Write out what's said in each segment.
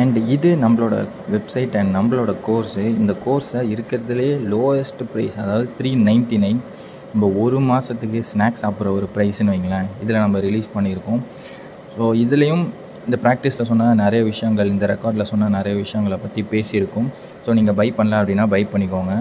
And இது நம்மளோட website and நம்மளோட கோர்ஸு. இந்த கோர்ஸை இருக்கிறதுலே லோவஸ்ட் ப்ரைஸ், அதாவது 399. நம்ம ஒரு மாதத்துக்கு ஸ்நாக்ஸ் சாப்பிட்ற ஒரு ப்ரைஸ்ன்னு வைங்களேன், இதில் நம்ம ரிலீஸ் பண்ணியிருக்கோம். ஸோ இதுலேயும் இந்த ப்ராக்டிஸில் சொன்ன நிறைய விஷயங்கள், இந்த ரெக்கார்டில் சொன்ன நிறைய விஷயங்களை பற்றி பேசியிருக்கோம். ஸோ நீங்கள் பை பண்ணல அப்படின்னா பை பண்ணிக்கோங்க.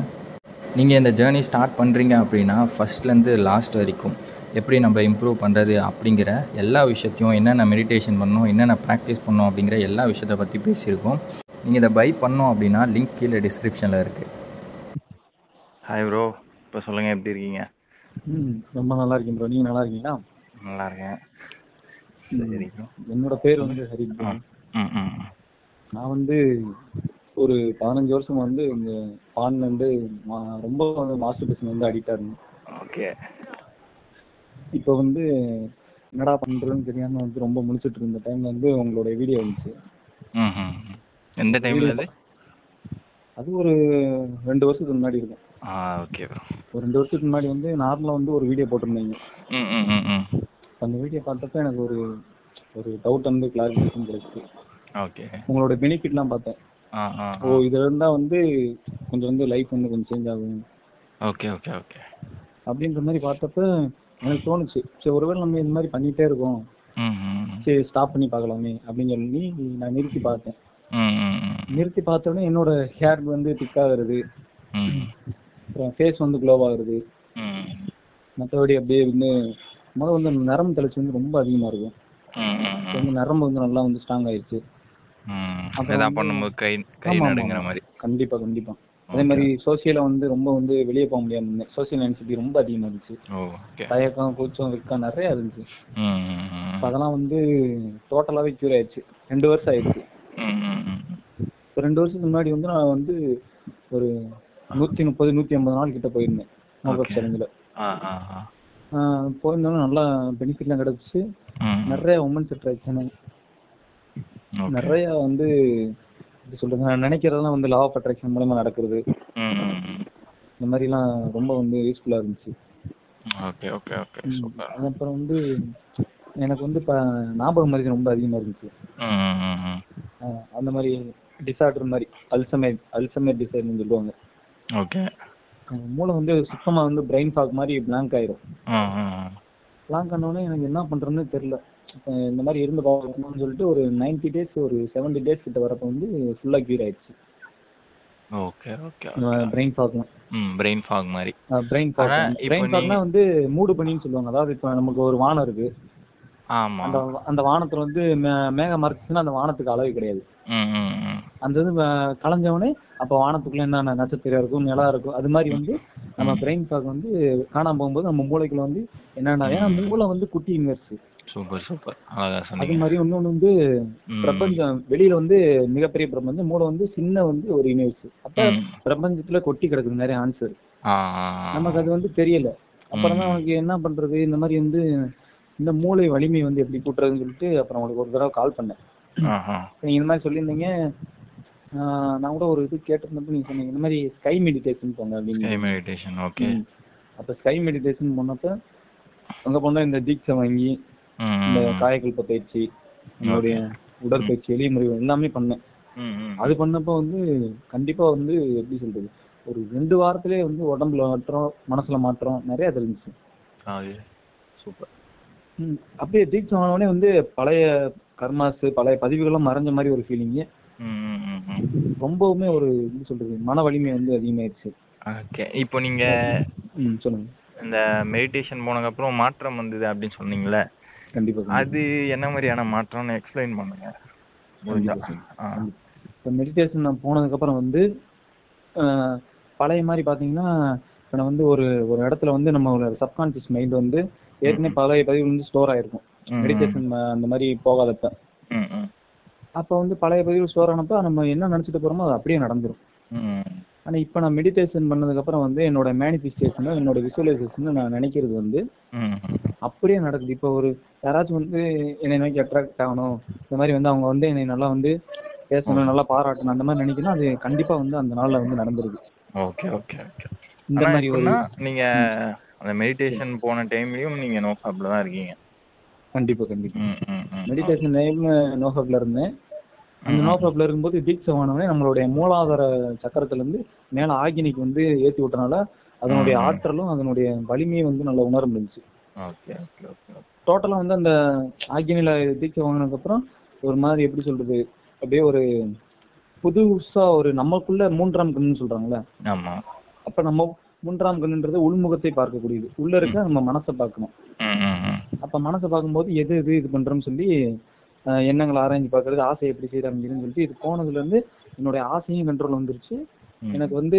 நீங்கள் இந்த ஜேர்னி ஸ்டார்ட் பண்ணுறீங்க அப்படின்னா ஃபஸ்ட்லேருந்து லாஸ்ட் வரைக்கும் எப்படி நம்ம இம்ப்ரூவ் பண்ணுறது அப்படிங்கிற எல்லா விஷயத்தையும், என்னென்ன மெடிடேஷன் பண்ணணும், என்னென்ன ப்ராக்டிஸ் பண்ணணும் அப்படிங்கிற எல்லா விஷயத்தை பற்றி பேசியிருக்கோம். நீங்கள் இதை பை பண்ணோம் அப்படின்னா லிங்க் கீழே டிஸ்கிரிப்ஷனில் இருக்குது. ஹாய் ப்ரோ, இப்போ சொல்லுங்கள், எப்படி இருக்கீங்க? ரொம்ப நல்லா இருக்கேன் ப்ரோ. நீங்கள் நல்லா இருக்கீங்களா? நல்லா இருக்கேன். சரி ப்ரோ. என்னோட பேர் வந்து ஹரி ப்ரோ. நான் வந்து ஒரு 15 வருஷம் வந்து இந்த பான் வந்து ரொம்ப மாஸ்டர்பேஷன் வந்து அடிக்டாக இருந்தேன். ஓகே. இப்போ வந்து என்னடா பண்ணுறதுன்னு தெரியாமல் வந்து ரொம்ப முடிச்சுட்டு இருந்த டைமில் வந்து உங்களோட வீடியோ வந்துச்சு. எந்த டைமில் அது? அது ஒரு 2 வருஷத்துக்கு முன்னாடி இருக்கும். Okay bro. ஒரு 2 வருஷத்துக்கு முன்னாடி வந்து நார்மலாக வந்து ஒரு வீடியோ போட்டிருந்தீங்க. அந்த வீடியோ பார்த்தப்ப எனக்கு ஒரு டவுட் வந்து கிளாரிஃபிகேஷன் கிடைச்சு. ஓகே. உங்களோட பெனிஃபிட்லாம் பார்த்தேன். இதுல இருந்தா வந்து கொஞ்சம் வந்து லைஃப் வந்து கொஞ்சம் சேஞ்ச் ஆகும். Okay okay okay. அப்படின்ற மாதிரி பார்த்தப்ப எனக்கு தோணுச்சு, சரி ஒருவேளை நம்ம இந்த மாதிரி பண்ணிட்டே இருக்கோம், சரி ஸ்டாப் பண்ணி பார்க்கலாமே அப்படின்னு சொல்லி நான் நிறுத்தி பார்த்தேன். நிறுத்தி பார்த்தோன்னே என்னோட ஹேர் வந்து திக்காகிறது, அப்புறம் ஃபேஸ் வந்து க்ளோ ஆகுறது, மற்றபடி அப்படியே வந்து முதல்ல வந்து நரம்பு தளர்ச்சி வந்து ரொம்ப அதிகமாக இருக்கும். வந்து நரம்பு வந்து நல்லா வந்து ஸ்ட்ராங் ஆயிடுச்சு. கண்டிப்பா கண்டிப்பா. அதே மாதிரி சோசியலா வந்து ரொம்ப வந்து வெளியே போக முடியாம இருந்தேன். சோசியல் ஆன்சைட்டி ரொம்ப அதிகமா இருந்துச்சு. தயக்கம், கூச்சம், வெக்கம் நிறைய இருந்துச்சு. அதெல்லாம் வந்து டோட்டலாவே கியூர் ஆயிடுச்சு. 2 வருஷம் ஆயிடுச்சு. 2 வருஷத்துக்கு முன்னாடி வந்து நான் வந்து ஒரு 130 150 நாள் கிட்ட போயிருந்தேன் மோகப் சேலஞ்சில். போயிருந்தோம், நல்லா பெனிஃபிட்லாம் கிடைச்சிச்சு. நிறைய உமன்ஸ் அட்ராக்ஷன், நிறைய வந்து எப்படி சொல்றது, நான் நினைக்கிறதெல்லாம் வந்து லா ஆஃப் அட்ராக்ஷன் மூலமா நடக்கிறது, இந்த மாதிரிலாம் ரொம்ப வந்து யூஸ்ஃபுல்லா இருந்துச்சு. Okay okay okay. சூப்பர். அப்புறம் வந்து எனக்கு வந்து இப்போ ஞாபகம் மருதி ரொம்ப அதிகமாக இருந்துச்சு. அந்த மாதிரி டிசார்டர் மாதிரி அல்சமேர் டிசார்டர்னு சொல்லுவாங்க. ஓகே. மூளை வந்து சுத்தமாக வந்து பிரெயின் ஃபாக் மாதிரி பிளாங்க் ஆயிரும். பிளாங்க் ஆனோடனே எனக்கு என்ன பண்ணுறதுன்னு தெரியல. இந்த மாதிரி இருந்து பார்க்கணும்னு சொல்லிட்டு ஒரு 90 days ஒரு 70 days கிட்ட வரப்போ வந்து ஃபுல்லாக கியூர் ஆயிடுச்சு. Okay okay. பிரெயின் ஃபாக்லாம் பிரெயின் ஃபாக் மாதிரி. பிரெயின் ஃபாக்னா வந்து மூடு பனின்னு சொல்லுவாங்க. அதாவது இப்போ நமக்கு ஒரு வானம் இருக்கு. அந்த வானத்துல வந்து மேகம் மறைச்சுன்னா அந்த வானத்துக்கு அளவு கிடையாது. அந்த இது கலைஞ்சவனே அப்போ வானத்துக்குள்ள என்ன நட்சத்திரம் இருக்கும், நிலா இருக்கும். அது மாதிரி வந்து நம்ம பிரெயின் ஃபாக் வந்து காணாம போகும்போது நம்ம மூளைக்குள்ள வந்து என்னன்னா, ஏன்னா மூளை வந்து குட்டி யூனிவர்ஸ். Super super. அது மாதிரி இன்னொன்று வந்து பிரபஞ்சம் வெளியில வந்து மிகப்பெரிய பிரபஞ்சம், மூளை வந்து சின்ன வந்து ஒரு யூனிவர்ஸ். அப்ப பிரபஞ்சத்துல கொட்டி கிடக்குது நிறைய ஆன்சர். நமக்கு அது வந்து தெரியல. அப்புறம் தான் அவனுக்கு என்ன பண்றது, இந்த மாதிரி வந்து இந்த மூளை வலிமை வந்து எப்படி கூட்டுறதுன்னு சொல்லிட்டு அப்புறம் உங்களுக்கு ஒரு தடவை கால் பண்ணேன். நீங்க இந்த மாதிரி சொல்லியிருந்தீங்க. நான் கூட ஒரு இது கேட்டிருந்தப்ப நீங்க சொன்னீங்க இந்த மாதிரி ஸ்கை மெடிடேஷன் போங்க அப்படின்னு. அப்ப ஸ்கை மெடிடேஷன் போனப்ப அங்க போனா இந்த தீட்சை வாங்கி இந்த காயக்கல்ப பயிற்சி, என்னுடைய உடற்பயிற்சி, எளிய முறை எல்லாமே பண்ணேன். அது பண்ணப்போ வந்து கண்டிப்பா வந்து எப்படி சொல்றது, ஒரு 2 வாரத்திலே வந்து உடம்புல மாற்றம், மனசுல மாற்றம் நிறைய தெரிஞ்சிச்சு. சூப்பர். அப்படியே தீட்சை வாங்கினோடனே வந்து பழைய கர்மாஸ், பழைய பதிவுகளும் மறைஞ்ச மாதிரி ஒரு ஃபீலிங்கு. ரொம்பவுமே ஒரு எப்படி சொல்றது, மன வலிமை வந்து அதிகமாயிருச்சு. ஓகே. இப்போ நீங்க சொல்லுங்க. இந்த மெடிடேஷன் போனதுக்கு அப்புறம் மாற்றம் வந்தது அப்படின்னு சொன்னீங்கல்ல, கண்டிப்பா அது என்ன மாதிரியான மாற்றம்னு எக்ஸ்பிளைன் பண்ணுங்க. இப்போ மெடிடேஷன் நான் போனதுக்கப்புறம் வந்து பழைய மாதிரி பார்த்தீங்கன்னா, இப்போ நான் வந்து ஒரு இடத்துல வந்து நம்ம சப்கான்ஷியஸ் மைண்ட் வந்து ஏற்கனவே பழைய பதிவு வந்து ஸ்டோர் ஆயிருக்கும். மெடிடேஷன் அந்த மாதிரி போகாதப்ப அப்போ வந்து பழைய பதிவு ஸ்டோர் ஆனப்போ நம்ம என்ன நினச்சிட்டு போகிறோமோ அது அப்படியே நடந்துடும். ஆனால் இப்போ நான் மெடிடேஷன் பண்ணதுக்கப்புறம் வந்து என்னோட மேனிஃபெஸ்டேஷனோ என்னோட விசுவலைசேஷனோ நான் நினைக்கிறது வந்து அப்படியே நடக்குது. இப்போ ஒரு யாராச்சும் வந்து என்னை நோக்கி அட்ராக்ட் ஆகணும், இந்த மாதிரி வந்து அவங்க வந்து என்னை நல்லா வந்து பேசணும், நல்லா பாராட்டணும், அந்த மாதிரி நினைக்கணும், அது கண்டிப்பாக வந்து அந்த நாளில் வந்து நடந்துருது. Okay okay okay. இந்த மாதிரி ஒரு நீங்கள் அந்த மெடிடேஷன் போன டைம்லையும் நீங்கள் நோ ஹாப்ல தான் இருக்கீங்க? கண்டிப்பாக கண்டிப்பாக. மெடிடேஷன் டைம் நோ ஹாப்ல இருந்தேன். அந்த நோ ப்ராப்ளம் இருக்கும்போது தீட்சமானவனே நம்மளுடைய மூலாதார சக்கரத்துல இருந்து மேல ஆகினிக்கு வந்து ஏற்றி விட்டனால அதனுடைய ஆற்றலும் அதனுடைய வலிமையும் வந்து நல்லா உணர முடிஞ்சுச்சு. டோட்டலா வந்து அந்த ஆகினில தீட்சை வாங்கினதுக்கு அப்புறம் ஒரு மாதிரி எப்படி சொல்றது, அப்படியே ஒரு புதுசா ஒரு நமக்குள்ள 3ஆம் கண்ணுன்னு சொல்றாங்கல்ல. அப்ப நம்ம 3ஆம் கண்ணுன்றது உள்முகத்தை பார்க்கக்கூடியது. உள்ள இருக்க நம்ம மனசை பார்க்கணும். அப்ப மனசை பார்க்கும்போது எது எது இது பண்றோம்னு சொல்லி எண்ணங்களை ஆராய்ச்சி பார்க்கறது, ஆசை எப்படி செய்யறாங்கன்னு சொல்லிட்டு இது போனதுல இருந்து என்னுடைய ஆசையும் கண்ட்ரோல் வந்துருச்சு. எனக்கு வந்து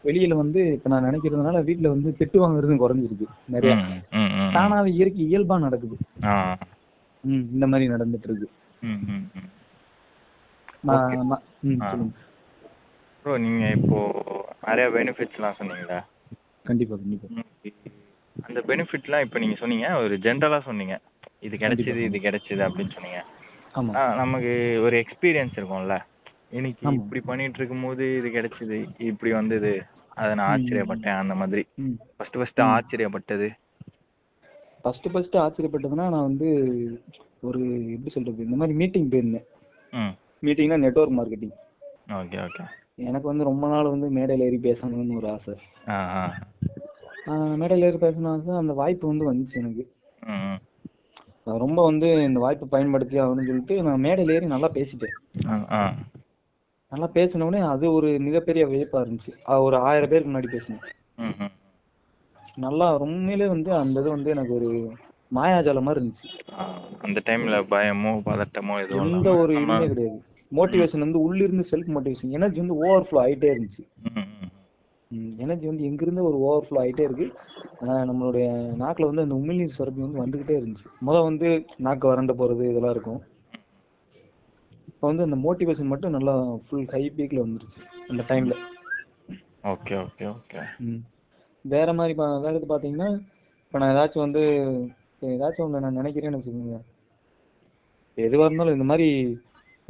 வெளியில வந்து இப்ப நான் நினைக்கிறதுனால வீட்டுல வந்து திட்டு வாங்குறது குறைஞ்சிருக்கு நிறைய. தானாவே இயற்கை இயல்பா நடக்குது. இந்த மாதிரி நடந்துட்டு இருக்கு. ப்ரோ நீங்க இப்போ நிறைய பெனிஃபிட்ஸ்லாம் சொன்னீங்களா? கண்டிப்பா கண்டிப்பா. அந்த பெனிஃபிட்லாம் இப்போ நீங்க சொன்னீங்க, ஒரு ஜென்ரலா சொன்னீங்க, இது கிடைச்சது இது கிடைச்சது அப்படின்னு சொன்னீங்க. நமக்கு ஒரு எக்ஸ்பீரியன்ஸ் இருக்கும்ல, இன்னைக்கு இப்படி பண்ணிட்டு இருக்கும்போது இது கிடைச்சது, இப்படி வந்தது, அதை நான் ஆச்சரியப்பட்டேன், அந்த மாதிரி ஃபர்ஸ்ட் ஆச்சரியப்பட்டது. ஃபர்ஸ்ட் ஆச்சரியப்பட்டதுன்னா நான் வந்து ஒரு எப்படி சொல்றது, இந்த மாதிரி மீட்டிங் போயிருந்தேன். மீட்டிங்னா நெட்வொர்க் மார்க்கெட்டிங். Okay okay. எனக்கு வந்து ரொம்ப நாள் வந்து மேடையில் ஏறி பேசணும்னு ஒரு ஆசை. மேடையில் ஏறி பேசணும் ஆசை. அந்த வாய்ப்பு வந்து வந்துச்சு எனக்கு. ரொம்ப வந்து இந்த வாய்ப்பை பயன்படுத்தி ஆகணும்னு சொல்லிட்டு நான் மேடையில் ஏறி நல்லா பேசிட்டேன். நல்லா பேசினோடனே அது ஒரு மிகப்பெரிய வியப்பா இருந்துச்சு. ஒரு 1000 பேருக்கு முன்னாடி பேசினேன். நல்லா உண்மையிலே வந்து அந்த இது வந்து எனக்கு ஒரு மாயாஜாலம் மாதிரி இருந்துச்சு. அந்த டைம்ல பயமோ பதட்டமோ எந்த ஒரு இதுவுமே கிடையாது. மோட்டிவேஷன் வந்து உள்ளிருந்து செல்ஃப் மோட்டிவேஷன், எனர்ஜி வந்து ஓவர்ஃப்ளோ ஆகிட்டே இருந்துச்சு. எனர்ஜி வந்து எங்கிருந்து ஒரு ஓவர்ஃப்ளோ ஆகிட்டே இருக்கு. நம்மளுடைய நாக்கில் வந்து அந்த உமிழ்நீர் சுரப்பி வந்து வந்துகிட்டே இருந்துச்சு. வந்து நாக்கு வறண்டு போறது இதெல்லாம் இருக்கும். இப்போ வந்து அந்த மோட்டிவேஷன் மட்டும் நல்லா ஃபுல் ஹை பீக்ல வந்துருச்சு அந்த டைம்ல. Okay okay okay. வேற மாதிரி அதாவது பார்த்தீங்கன்னா, இப்போ நான் ஏதாச்சும் வந்து ஒன்று நான் நினைக்கிறேன்னு வச்சுக்கோங்க, எதுவாக இருந்தாலும் இந்த மாதிரி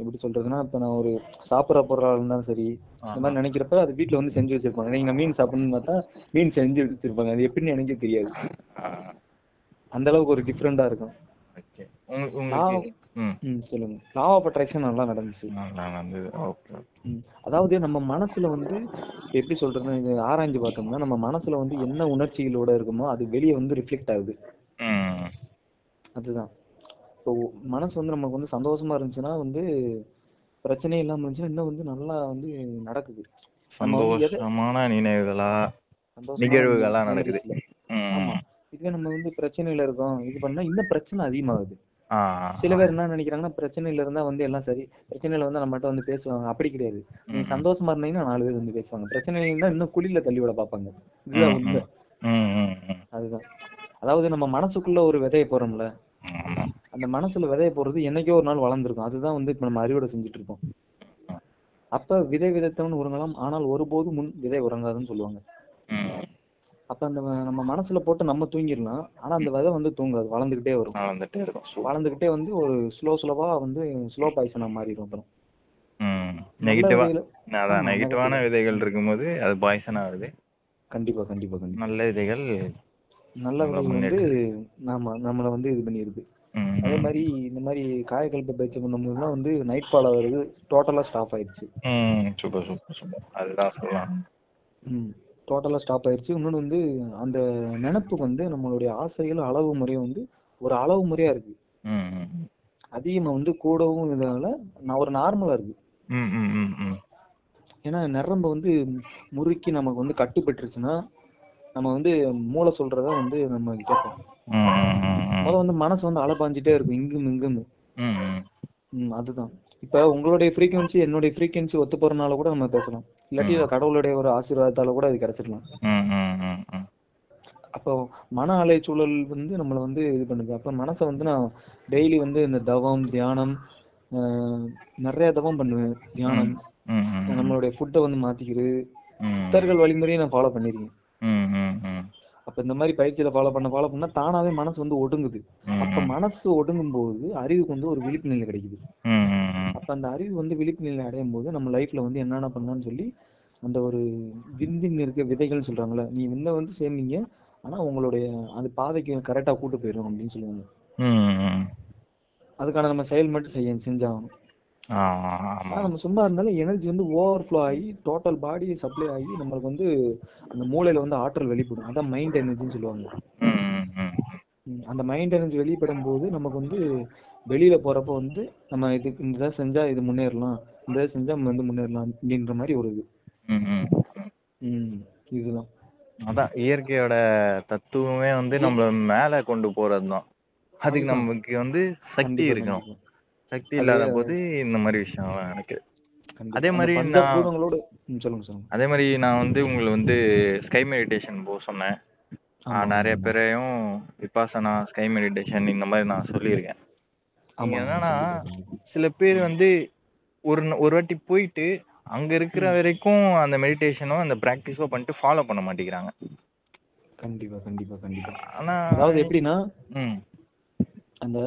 எப்படி சொல்றதுன்னா, இப்போ நான் ஒரு சாப்பிட்ற பொருளாக இருந்தாலும் சரி, இந்த மாதிரி நினைக்கிறப்ப அது வீட்டில் வந்து செஞ்சு வச்சிருப்பாங்க. நீங்கள் நான் மீன் சாப்பிடணும்னு பார்த்தா மீன் செஞ்சு வச்சிருப்பாங்க. அது எப்படின்னு எனக்கே தெரியாது. அந்த அளவுக்கு ஒரு டிஃப்ரெண்டா இருக்கும். சொல்லுங்க. லா ஆஃப் அட்ராக்ஷன் நல்லா நடந்துச்சு. அதாவது நம்ம மனசுல வந்து எப்படி சொல்றது, இது ஆராய்ஞ்சு பார்த்தோம்னா நம்ம மனசுல வந்து என்ன உணர்ச்சிகளோட இருக்குமோ அது வெளியே வந்து ரிஃப்ளெக்ட் ஆகுது. அதுதான். இப்போ மனசு வந்து நமக்கு வந்து சந்தோஷமா இருந்துச்சுன்னா வந்து பிரச்சனை இல்லாம இருந்துச்சுன்னா இன்னும் வந்து நல்லா வந்து நடக்குது. சந்தோஷமான நினைவுகளா நிகழ்வுகளா நடக்குது. ஆமா. இதுவே நம்ம வந்து பிரச்சனையில இருக்கோம், இது பண்ணா இன்னும் பிரச்சனை அதிகமாகுது. சில பேர் என்ன நினைக்கிறாங்கன்னா, பிரச்சனையில இருந்தா வந்து எல்லாம் சரி, பிரச்சனையில வந்து நம்மகிட்ட வந்து பேசுவாங்க. அப்படி கிடையாது. நீங்க சந்தோஷமா இருந்தீங்கன்னா 4 பேர் வந்து பேசுவாங்க. பிரச்சனையில இருந்தா இன்னும் குழியில தள்ளி விட பார்ப்பாங்க. இதுதான் உண்மை. அதுதான். அதாவது நம்ம மனசுக்குள்ள ஒரு விதைய போறோம்ல, அந்த மனசுல விதைய போறது என்னைக்கோ ஒரு நாள் வளர்ந்துருக்கும். அதுதான் வந்து இப்ப நம்ம அறுவடை செஞ்சுட்டு இருக்கோம். அப்ப விதை விதைத்தவன் உறங்கலாம், ஆனால் ஒருபோதும் முன் விதை உறங்காதுன்னு சொல்லுவாங்க. அப்ப அந்த நம்ம மனசுல போட்டு நம்ம தூங்கிடலாம், ஆனா அந்த விதை வந்து தூங்காது, வளர்ந்துகிட்டே வரும். வளர்ந்துகிட்டே வந்து ஒரு ஸ்லோவா வந்து ஸ்லோ பாய்சனா மாறிடும். அப்புறம் நெகட்டிவான விதைகள் இருக்கும்போது அது பாய்சனா வருது. கண்டிப்பா கண்டிப்பா கண்டிப்பா. நல்ல விதைகள் வந்து நம்மளை வந்து இது பண்ணிடுது. அதே மாதிரி இந்த மாதிரி காயக்கல்ப பயிற்சி பண்ணும்போதுலாம் வந்து நைட் ஃபால் ஆகுறது டோட்டலா ஸ்டாப் ஆயிடுச்சு. Super super super. அதுதான் சொல்லலாம். டோட்டலா ஸ்டாப் ஆயிடுச்சு. இன்னொன்று வந்து அந்த நினைப்பு வந்து நம்மளுடைய ஆசைகள் அளவு முறையும் வந்து ஒரு அளவு முறையா இருக்கு. அதிகமா வந்து கூடவும் இதனால நான் ஒரு நார்மலா இருக்கு. ஏன்னா நரம்பு வந்து முறுக்கி நமக்கு வந்து கட்டுப்பட்டுருச்சுன்னா நம்ம வந்து மூளை சொல்றத வந்து நம்ம கேட்போம். வந்து மனசு வந்து அலைப்பாஞ்சிட்டே இருக்கும் இங்கும் இங்கும். அதுதான். இப்ப உங்களுடைய ஃப்ரீக்வன்சி என்னுடைய ஃப்ரீக்வன்சி ஒத்து போறதுனால கூட நம்ம பேசலாம், இல்லாட்டி கடவுளுடைய ஒரு ஆசீர்வாதத்தால கூட அது கிடைச்சிடலாம். அப்போ மன அலை சூழல் வந்து நம்மளை வந்து இது பண்ணுது. அப்ப மனசை வந்து நான் டெய்லி வந்து இந்த தவம் தியானம் நிறைய தவம் பண்ணுவேன். தியானம், நம்மளுடைய ஃபுட்டை வந்து மாத்திக்கிறது, சித்தர்கள் வழிமுறையை நான் ஃபாலோ பண்ணிருக்கேன். அப்ப இந்த மாதிரி பயிற்சியில ஃபாலோ பண்ணா தானாவே மனசு வந்து ஒடுங்குது. அப்ப மனசு ஒடுங்கும் போது அறிவுக்கு வந்து ஒரு விழிப்பு நிலை கிடைக்குது. அப்ப அந்த அறிவு வந்து விழிப்பு நிலை அடையும் போது நம்ம லைஃப்ல வந்து என்னென்ன பண்ணணும்னு சொல்லி அந்த ஒரு விந்தின் இருக்க விதைகள் சொல்றாங்கல்ல, நீ விந்த வந்து சேமிங்க, ஆனா உங்களுடைய அந்த பாதைக்கு கரெக்டா கூட்டு போயிடும் அப்படின்னு சொல்லுவாங்க. அதுக்கான நம்ம செயல் மட்டும் செஞ்சாகணும். ஆனா நம்ம சும்மா இருந்தாலும் எனர்ஜி வந்து ஓவர்ஃப்ளோ ஆகி டோட்டல் பாடி சப்ளை ஆகி நம்மளுக்கு வந்து அந்த மூளையில வந்து ஆற்றல் வெளிப்படும். அதான் மைண்ட் எனர்ஜின்னு சொல்லுவாங்க. அந்த மைண்ட் எனர்ஜி வெளிப்படும் போது நமக்கு வந்து வெளியில போறப்ப வந்து நம்ம இதுக்கு இந்த இதை செஞ்சா இது முன்னேறலாம், இந்த இதை செஞ்சா நம்ம வந்து முன்னேறலாம் அப்படின்ற மாதிரி ஒரு இது. இதுதான் அதான் இயற்கையோட தத்துவமே வந்து நம்ம மேல கொண்டு போறதுதான். அதுக்கு நமக்கு வந்து சக்தி இருக்கணும். சக்தி இல்லாத போது இந்த மாதிரி விஷயம் எனக்கு. அதே மாதிரி அதே மாதிரி நான் வந்து உங்களை வந்து ஸ்கை மெடிடேஷன் போக சொன்னேன். நிறைய பேரையும் விபாசனா, ஸ்கை மெடிடேஷன் இந்த மாதிரி நான் சொல்லியிருக்கேன். நீங்க என்னன்னா சில பேர் வந்து ஒரு வாட்டி போயிட்டு அங்க இருக்கிற வரைக்கும் அந்த மெடிடேஷனோ அந்த பிராக்டிஸோ பண்ணிட்டு ஃபாலோ பண்ண மாட்டேங்கிறாங்க. கண்டிப்பா கண்டிப்பா கண்டிப்பா. ஆனா அதாவது எப்படின்னா அந்த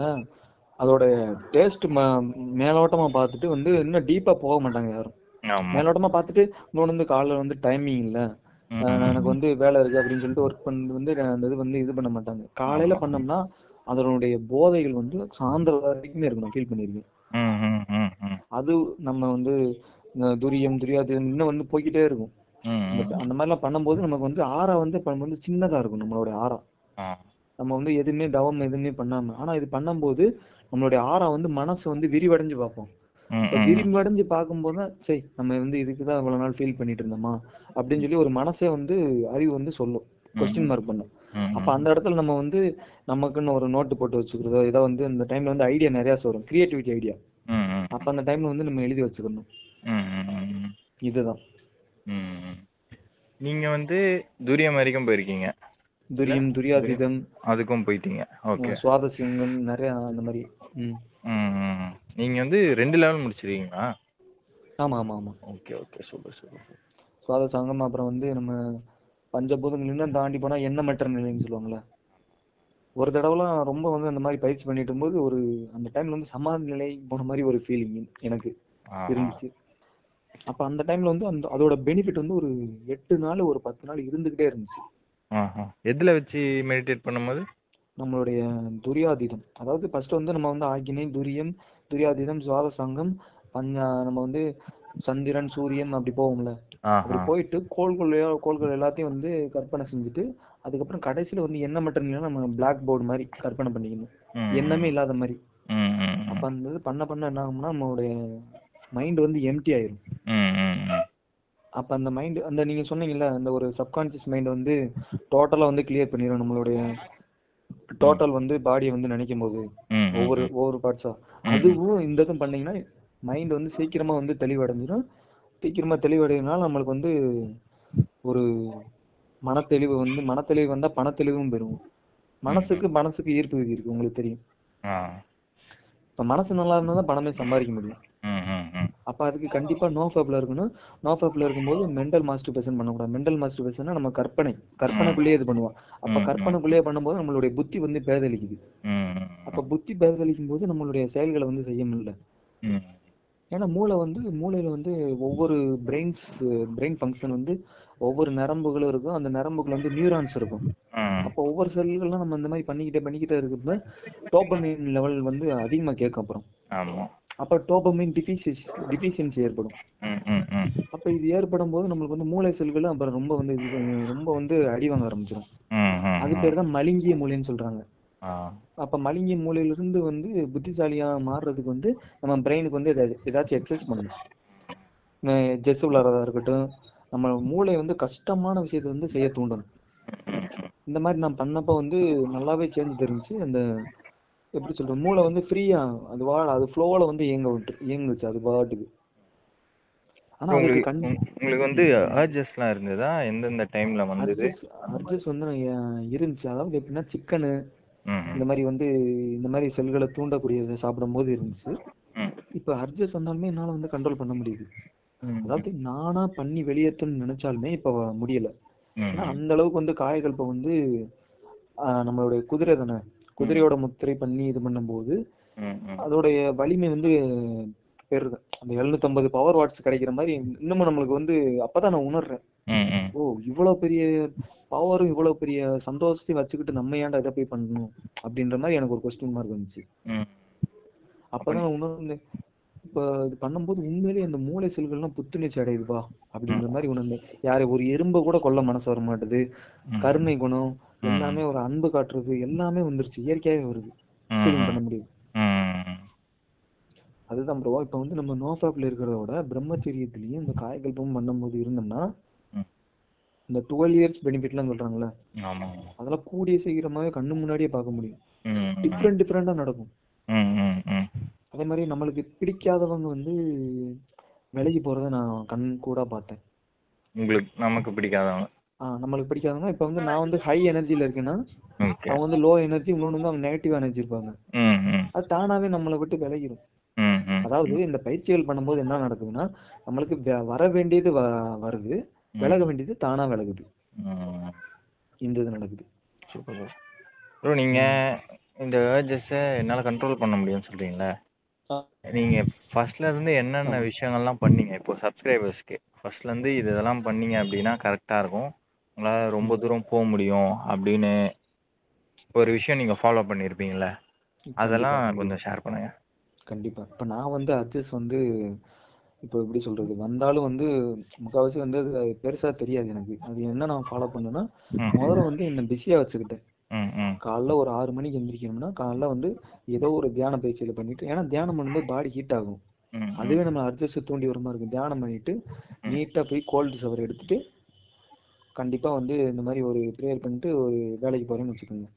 அதோட டேஸ்ட் மேலோட்டமா பார்த்துட்டு வந்து இன்னும் டீப்பா போக மாட்டாங்க யாரும். மேலோட்டமா பார்த்துட்டு இன்னொன்று வந்து காலைல வந்து டைமிங் இல்லை, எனக்கு வந்து வேலை இருக்கு அப்படின்னு சொல்லிட்டு ஒர்க் பண்ணி வந்து அந்த இது வந்து இது பண்ண மாட்டாங்க. காலையில பண்ணோம்னா அதனுடைய போதைகள் வந்து சாயந்தரம் வரைக்குமே இருக்கும். ஃபீல் பண்ணிருக்கேன். அது நம்ம வந்து துரியம் துரியாதீதம் இன்னும் வந்து போய்கிட்டே இருக்கும். அந்த மாதிரிலாம் பண்ணும்போது நமக்கு வந்து ஆறா வந்து சின்னதா இருக்கும் நம்மளுடைய ஆறா. நம்ம வந்து எதுவுமே தவம் எதுவுமே பண்ணாம, ஆனா இது பண்ணும்போது நம்மளுடைய ஆறா வந்து மனசு வந்து விரிவடைஞ்சு பார்ப்போம். விரிவடைஞ்சு பார்க்கும்போது சரி நம்ம வந்து இதுக்குதான் இவ்வளவு நாள் ஃபீல் பண்ணிட்டு இருந்தோமா அப்படின்னு சொல்லி ஒரு மனசே வந்து அறிவு வந்து சொல்லும், கொஸ்டின் மார்க் பண்ணும். அப்ப அந்த இடத்துல நம்ம வந்து நமக்குன்னு ஒரு நோட்டு போட்டு வச்சுக்கிறதோ இதை வந்து இந்த டைம்ல வந்து ஐடியா நிறைய வரும், கிரியேட்டிவிட்டி ஐடியா. அப்ப அந்த டைம்ல வந்து நம்ம எழுதி வச்சுக்கணும். இதுதான். நீங்க வந்து துரியம் வரைக்கும் போயிருக்கீங்க. துரியம் துரியாதீதம் அதுக்கும் போயிட்டீங்க. ஓகே. சுவாதசிங்கம் நிறைய அந்த மாதிரி. நீங்க வந்து 2 லெவல் முடிச்சிருக்கீங்களா? ஆமா ஆமா ஆமா. Okay okay, super super. சுவாதசங்கம் அப்புறம் வந்து நம்ம பஞ்சபூதங்கள் தாண்டி போனா எண்ணமற்ற நிலைன்னு சொல்லுவாங்கல்ல. ஒரு தடவைலாம் ரொம்ப வந்து அந்த மாதிரி பயிற்சி பண்ணிட்டு இருக்கும்போது ஒரு அந்த டைம்ல வந்து சமாதி நிலை போன மாதிரி ஒரு ஃபீலிங் எனக்கு இருந்துச்சு. அப்ப அந்த டைம்ல வந்து அந்த அதோட பெனிஃபிட் வந்து ஒரு 8 நாள் ஒரு 10 நாள் இருந்துகிட்டே இருந்துச்சு. எதுல வச்சு மெடிடேட் பண்ணும்போது? நம்மளுடைய துரியாதீதம், அதாவது ஃபர்ஸ்ட் வந்து நம்ம வந்து ஆகினை துரியம் துரியாதீதம் சுவாதசங்கம் நம்ம வந்து சந்திரன் சூரியன் அப்படி போவோம்ல. அப்படி போயிட்டு கோள்கள் எல்லாத்தையும் வந்து கற்பனை செஞ்சுட்டு அதுக்கப்புறம் கடைசியில வந்து எண்ணமற்ற நிலை நம்ம பிளாக் போர்டு மாதிரி கற்பனை பண்ணிக்கணும், எண்ணமே இல்லாத மாதிரி. அப்ப அந்த இது பண்ண என்ன ஆகும்னா நம்மளுடைய மைண்ட் வந்து எம்டி ஆயிரும். அப்ப அந்த மைண்ட் அந்த நீங்க சொன்னீங்கல்ல அந்த ஒரு சப்கான்சியஸ் மைண்ட் வந்து டோட்டலா வந்து கிளியர் பண்ணிடும் நம்மளுடைய டோட்டல் வந்து பாடியை வந்து நினைக்கும் போது ஒவ்வொரு பார்ட்ஸா. அதுவும் இந்த இதுவும் பண்ணீங்கன்னா மைண்ட் வந்து சீக்கிரமா வந்து தெளிவடைஞ்சிடும். சீக்கிரமா தெளிவடைறதுனால நம்மளுக்கு வந்து ஒரு மனத்தெளிவு வந்தா பணத்தெளிவும் பெறும். மனசுக்கு ஈர்ப்பு விதி இருக்கு, உங்களுக்கு தெரியும். இப்ப மனசு நல்லா இருந்தா தான் பணமே சம்பாதிக்க முடியும். அப்ப அதுக்கு கண்டிப்பா நோ ஃபேப்ல இருக்கணும். நோ ஃபேப்ல இருக்கும்போது மென்டல் மாஸ்டர்பேஷன் பண்ணக்கூடாது. மென்டல் மாஸ்டர்பேஷன்னா நம்ம கற்பனைக்குள்ளேயே இது பண்ணுவோம். அப்ப கற்பனைக்குள்ளேயே பண்ணும்போது நம்மளுடைய புத்தி வந்து பேதலிக்குது. அப்ப புத்தி பேதலிக்கும் போது நம்மளுடைய செயல்களை வந்து செய்ய முடியல. ஏன்னா மூளையில வந்து ஒவ்வொரு பிரெயின் ஃபங்க்ஷன் வந்து ஒவ்வொரு நரம்புகளும் இருக்கும். அந்த நரம்புகள் வந்து நியூரான்ஸ் இருக்கும். அப்போ ஒவ்வொரு செல்கள்லாம் நம்ம இந்த மாதிரி பண்ணிக்கிட்டே இருக்கிறப்ப டோபமைன் லெவல் வந்து அதிகமா கேட்கும். அப்புறம் அப்ப டோபமைன் டிஃபிஷியன்சி ஏற்படும். அப்ப இது ஏற்படும் போது நம்மளுக்கு வந்து மூளை செல்கள் அப்புறம் ரொம்ப வந்து அடி வாங்க ஆரம்பிச்சிடும். அது பேர் தான் மழுங்கிய மூளைன்னு சொல்றாங்க. அப்ப மழுங்கிய மூளையிலிருந்து வந்து புத்திசாலியா மாறுறதுக்கு வந்து நம்ம பிரெயினுக்கு வந்து ஏதாச்சும் எக்ஸசைஸ் பண்ணணும். செஸ் விளையாடுறதா இருக்கட்டும், நம்ம மூளை வந்து கஷ்டமான விஷயத்தை வந்து செய்ய தூண்டணும். இந்த மாதிரி நான் பண்ணப்ப வந்து நல்லாவே சேஞ்ச் தெரிஞ்சுச்சு. அந்த எப்படி சொல்றது, மூளை வந்து ஃப்ரீயா அது ஃப்ளோல வந்து இயங்குச்சு அது பாட்டுக்கு. ஆனா உங்களுக்கு வந்து அர்ஜஸ்லாம் இருந்ததா? எந்தெந்த டைம்ல வந்தது? அர்ஜஸ் வந்து இருந்துச்சு. அதாவது எப்படின்னா சிக்கனு இந்த மாதிரி வந்து இந்த மாதிரி செல்களை தூண்டக்கூடியதை சாப்பிடும் போது இருந்துச்சு. இப்ப அர்ஜஸ் வந்தாலுமே என்னால வந்து கண்ட்ரோல் பண்ண முடியுது. அதாவது நானா பண்ணி வெளியேற்றணும்னு நினைச்சாலுமே இப்ப முடியல. ஏன்னா அந்த அளவுக்கு வந்து காயகல்பம் வந்து நம்மளுடைய குதிரை தானே, குதிரையோட முத்திரை பண்ணி இது பண்ணும் போது அதோடைய வலிமை வந்து பெருது. அந்த 750 பவர் வாட்ஸ் கிடைக்கிற மாதிரி இன்னமும் நம்மளுக்கு வந்து அப்பதான் நான் உணர்றேன். ஓ இவ்வளவு பெரிய பவரும் இவ்வளவு பெரிய சந்தோஷத்தையும் வச்சுக்கிட்டு நம்ம ஏன்டா இதை போய் பண்ணணும் அப்படின்ற மாதிரி எனக்கு ஒரு கொஸ்டின் மார்க் வந்துச்சு. அப்பதான் நான் உணர்ந்தேன் இப்போ இது பண்ணும்போது உண்மையிலேயே அந்த மூளை செல்கள்லாம் புத்துணர்ச்சி அடையுதுப்பா அப்படிங்கிற மாதிரி உணர்ந்து யாரை ஒரு எறும்பை கூட கொல்ல மனசு வர மாட்டுது. கருணை குணம் எல்லாமே, ஒரு அன்பு காட்டுறது எல்லாமே வந்துருச்சு, இயற்கையாவே வருது, ஃபீலிங் பண்ண முடியும். அதுதான் ப்ரோ. இப்போ வந்து நம்ம நோஃபாப்ல இருக்கிறத விட பிரம்மச்சரியத்திலையும் இந்த காயகல்பம் பண்ணும்போது இருந்தோம்னா இந்த 12 இயர்ஸ் பெனிஃபிட்லாம் சொல்றாங்கல்ல, அதெல்லாம் கூடிய சீக்கிரமாவே கண்ணு முன்னாடியே பார்க்க முடியும். டிஃப்ரெண்டா நடக்கும். அதே மாதிரி நம்மளுக்கு பிடிக்காதவங்க வந்து விலகி போறத நான் கண் கூட பார்த்தேன். நமக்கு பிடிக்காதவங்க நம்மளுக்கு பிடிக்காதவங்க இப்போ வந்து நான் வந்து ஹை எனர்ஜில இருக்கேன்னா அவங்க வந்து லோ எனர்ஜி, இன்னொன்று வந்து அவங்க நெகட்டிவ் எனர்ஜி இருப்பாங்க. அது தானாவே நம்மளை விட்டு விலகிடும். அதாவது இந்த பயிற்சிகள் பண்ணும்போது என்ன நடக்குதுன்னா நம்மளுக்கு வர வேண்டியது வருது, விலக வேண்டியது தானா விலகுது. இந்த இது நடக்குது. ப்ரோ நீங்க இந்த ஏர்ஜஸ் என்னால கண்ட்ரோல் பண்ண முடியும்னு சொல்றீங்களா? நீங்க ஃபர்ஸ்ட்ல இருந்து என்னென்ன விஷயங்கள்லாம் பண்ணீங்க? இப்போ சப்ஸ்கிரைபர்ஸ்க்கு ஃபர்ஸ்ட்ல இருந்து இதெல்லாம் பண்ணீங்க அப்படின்னா கரெக்டா இருக்கும், உங்களால ரொம்ப தூரம் போக முடியும் அப்படின்னு ஒரு விஷயம் நீங்க ஃபாலோ பண்ணிருப்பீங்கல்ல, அதெல்லாம் கொஞ்சம் ஷேர் பண்ணுங்க. கண்டிப்பா. இப்போ நான் வந்து அட்ஜஸ்ட் வந்து இப்போ எப்படி சொல்றது, வந்தாலும் வந்து முக்கால்வாசி வந்து அது பெருசா தெரியாது எனக்கு. அது என்ன நான் ஃபாலோ பண்ணேன்னா முதல்ல வந்து என்ன பிஸியா வச்சுக்கிட்டேன். காலைல ஒரு 6 மணிக்கு எந்திரிக்கணும்னா காலைல வந்து ஏதோ ஒரு தியான பயிற்சியில பண்ணிட்டு, ஏன்னா தியானம் பண்ணும்போது பாடி ஹீட் ஆகும், அதுவே நம்ம அட்ஜஸ்ட் தூண்டி வர மாதிரி இருக்கும். தியானம் பண்ணிட்டு நீட்டா போய் கோல்டு ஷவர் எடுத்துட்டு கண்டிப்பா வந்து இந்த மாதிரி ஒரு ப்ரேயர் பண்ணிட்டு ஒரு வேலைக்கு போறேன்னு வச்சுக்கோங்க.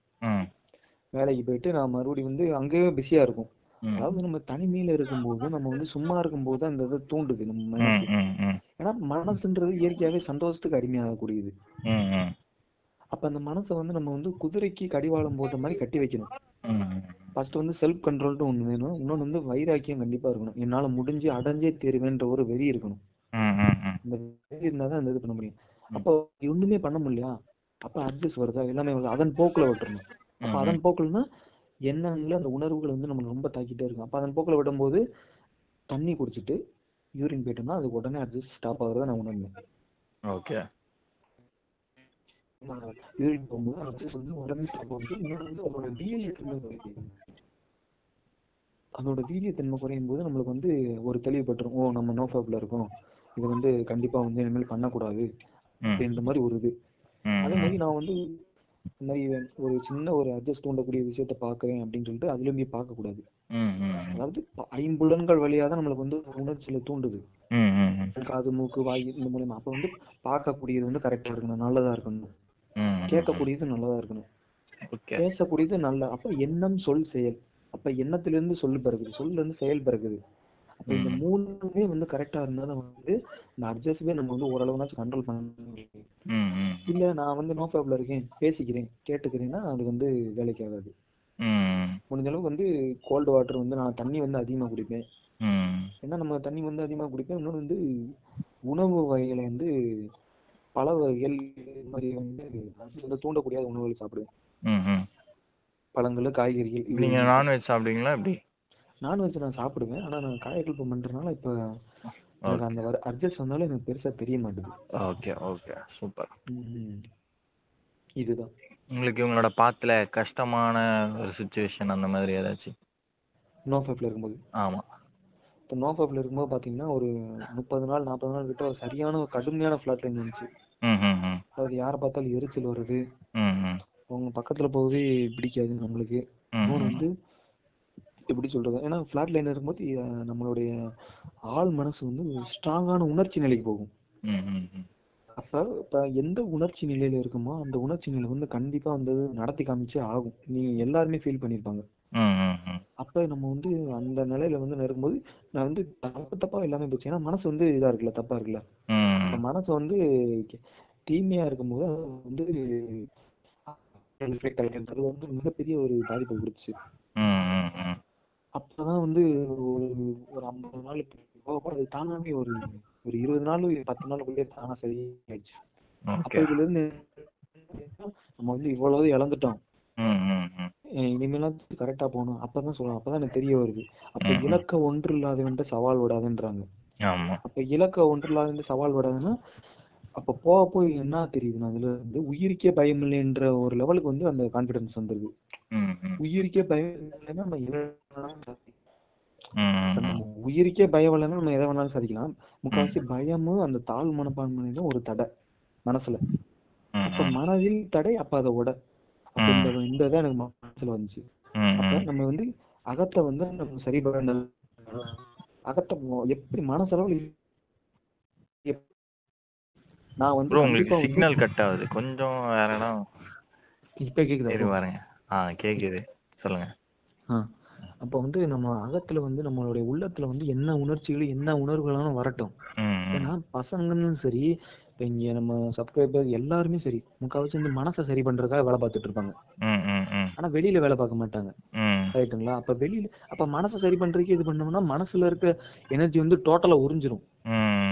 வேலைக்கு போயிட்டு நான் மறுபடியும் வந்து அங்கேயே பிஸியா இருக்கும். அதாவது நம்ம தனிமையில இருக்கும்போது நம்ம வந்து சும்மா இருக்கும்போது அந்த இதை தூண்டுது நம்ம மனசு. ஏன்னா மனசுன்றது இயற்கையாவே சந்தோஷத்துக்கு அடிமையாகக்கூடியது. அப்ப அந்த மனசை வந்து நம்ம வந்து குதிரைக்கு கடிவாளம் போட்ட மாதிரி கட்டி வைக்கணும். ஃபர்ஸ்ட் வந்து செல்ஃப் கண்ட்ரோல்ட்டு ஒண்ணு வேணும், இன்னொன்று வந்து வைராக்கியம் கண்டிப்பா இருக்கணும். என்னால முடிஞ்சு அடைஞ்சே தீருவேன்ற ஒரு வெறி இருக்கணும். இந்த வெறி இருந்தாதான் அந்த இது பண்ண முடியும். அப்போ ஒண்ணுமே பண்ண முடியலையா, அப்ப அட்ஜஸ்ட் வருதா, எல்லாமே வருது, அதன் போக்குல விட்டுறணும். அப்ப அதன் போக்குலன்னா என்னன்னு அந்த உணர்வுகள் வந்து நம்ம ரொம்ப தாக்கிட்டே இருக்கும். அப்ப அதன் போக்குல விடும்போது தண்ணி குடிச்சிட்டு யூரின் போயிட்டோம்னா அது உடனே அட்ஜஸ்ட் ஸ்டாப் ஆகுறத நான் உணர்ந்தேன். ஓகே. யூரின் போகும்போது அட்ஜஸ்ட் வந்து உடனே ஸ்டாப் ஆகுது. இன்னொன்று வந்து அதோட வீரியத்தன்மை குறையும். அதோட வீரியத்தன்மை குறையும் போது நம்மளுக்கு வந்து ஒரு தெளிவுபட்டுரும், ஓ நம்ம நோஃபாப்ல இருக்கோம், இது வந்து கண்டிப்பா வந்து இனிமேல் பண்ணக்கூடாது அப்படின்ற மாதிரி ஒரு இது. அதே மாதிரி நான் வந்து இந்த மாதிரி ஒரு சின்ன ஒரு அட்ஜஸ்ட் தூண்டக்கூடிய விஷயத்த பாக்குறேன் அப்படின்னு சொல்லிட்டு அதுலயும் போய் பார்க்க கூடாது. அதாவது ஐம்புலன்கள் வழியா தான் நம்மளுக்கு வந்து உணர்ச்சியில தூண்டுது, காது மூக்கு வாய் இந்த மூலமா. அப்ப வந்து பார்க்கக்கூடியது வந்து கரெக்டா இருக்கணும், நல்லதா இருக்கணும், கேட்கக்கூடியது நல்லதா இருக்கணும், பேசக்கூடியது நல்ல. அப்ப எண்ணம் சொல் செயல், அப்ப எண்ணத்திலிருந்து சொல் பிறகுது, சொல்ல இருந்து செயல் பிறகுது. அப்ப இந்த மூணுமே வந்து கரெக்டா இருந்தாலும் வந்து இந்த அட்ஜஸ்ட்வே நம்ம வந்து ஓரளவுனாச்சும் கண்ட்ரோல் பண்ண முடியும். இல்ல நான் வந்து நோஃபாப்ல இருக்கேன், பேசிக்கிறேன், கேட்டுக்கிறேன்னா அது வந்து வேலைக்கு ஆகாது. முடிஞ்ச அளவுக்கு வந்து கோல்டு வாட்டர் வந்து நான் தண்ணி வந்து அதிகமா குடிப்பேன். ஏன்னா நம்ம தண்ணி வந்து அதிகமா குடிப்பேன். இன்னொன்று வந்து உணவு வகைகளை வந்து பல வகைகள் மாதிரி வந்து தூண்டக்கூடிய உணவுகள் சாப்பிடுவேன். பழங்கள், காய்கறிகள். நீங்க நான்வெஜ் சாப்பிடுவீங்களா எப்படி? நான்வெஜ் நான் சாப்பிடுவேன், ஆனா நான் காயகல்பம் பண்றதுனால இப்ப எனக்கு அந்த அட்ஜஸ்ட் வந்தாலும் எனக்கு பெருசா தெரிய மாட்டேங்குது. Okay okay super. இதுதான் உங்களுக்கு உங்களோட பாத்துல கஷ்டமான ஒரு சிச்சுவேஷன் அந்த மாதிரி ஏதாச்சும்? நோஃபாப்ல இருக்கும்போது. ஆமா. இப்போ நோஃபாப்ல இருக்கும்போது பாத்தீங்கன்னா ஒரு 30 நாள் 40 நாள் கிட்ட ஒரு சரியான ஒரு கடுமையான ஃபிளாட் லைன் இருந்துச்சு. அதாவது யாரை பார்த்தாலும் எரிச்சல் வருது, அவங்க பக்கத்துல போகவே பிடிக்காது நம்மளுக்கு. இன்னொன்று வந்து எப்படி சொல்றது, ஏன்னா ஃபிளாட் லைன் இருக்கும்போது நம்மளுடைய ஆள் மனசு வந்து ஸ்ட்ராங்கான உணர்ச்சி நிலைக்கு போகும். அப்ப எந்த உணர்ச்சி நிலையில இருக்குமோ அந்த உணர்ச்சி நிலை வந்து கண்டிப்பா வந்து நடத்தி காமிச்சே ஆகும். நீங்க எல்லாருமே ஃபீல் பண்ணிருப்பாங்க. அப்ப நம்ம வந்து அந்த நிலையில வந்து இருக்கும்போது நான் வந்து தப்பா எல்லாமே போச்சு. ஏன்னா மனசு வந்து இதா இருக்குல்ல, தப்பா இருக்குல்ல. அப்ப மனசு வந்து தீமையா இருக்கும்போது அது வந்து அது வந்து மிகப்பெரிய ஒரு பாதிப்பை கொடுத்துச்சு. அப்பதான் வந்து ஒரு 50 நாளுக்கு அது தானாவே ஒரு 20 நாள் 10 நாளுக்குள்ளே தானா சரி ஆயிடுச்சு. அப்ப இதுல இருந்து நம்ம வந்து இவ்வளவு இழந்துட்டோம், இனிமேலாம் கரெக்டா போகணும். அப்பதான் சொல்லணும், அப்பதான் எனக்கு தெரிய வருது. அப்ப இலக்க ஒன்று இல்லாதவன்ட்டு சவால் விடாதுன்றாங்க. அப்ப இலக்க ஒன்று இல்லாத சவால் விடாதுன்னா அப்ப போக போய் என்ன தெரியுதுன்னா அதுல இருந்து உயிருக்கே பயம் இல்லைன்ற ஒரு லெவலுக்கு வந்து அந்த கான்பிடன்ஸ் வந்துருது. உயிருக்கே பயம் இல்லைன்னா நம்ம நம்ம உயிருக்கே பயம் இல்லைன்னா நம்ம எதை வேணாலும் சாதிக்கலாம். முக்கால்வாசி பயமும் அந்த தாழ் மனப்பான்மையும் ஒரு தடை மனசுல. அப்ப மனதில் தடை, அப்ப அதை உட அப்படின்ற இந்த இதான் எனக்கு மனசுல வந்துச்சு. அப்ப நம்ம வந்து அகத்தை வந்து நம்ம சரி பண்ண அகத்தை எப்படி மனசளவு நான் வந்து உங்களுக்கு சிக்னல் கட் ஆகுது கொஞ்சம் வேற இடம். இப்ப கேக்குது பாருங்க. கேக்குது, சொல்லுங்க. அப்ப வந்து நம்ம அகத்துல வந்து நம்மளுடைய உள்ளத்துல வந்து என்ன உணர்ச்சிகள் என்ன உணர்வுகளாலும் வரட்டும். ஏன்னா பசங்களும் சரி, இப்ப இங்க நம்ம சப்ஸ்கிரைபர் எல்லாருமே சரி, முக்கால்வாசி இந்த மனசை சரி பண்றதுக்காக வேலை பார்த்துட்டு இருப்பாங்க. ஆனா வெளியில வேலை பார்க்க மாட்டாங்க. ரைட்டுங்களா? அப்ப வெளியில அப்ப மனசை சரி பண்றதுக்கு இது பண்ணோம்னா மனசுல இருக்க எனர்ஜி வந்து டோட்டலா உறிஞ்சிரும்.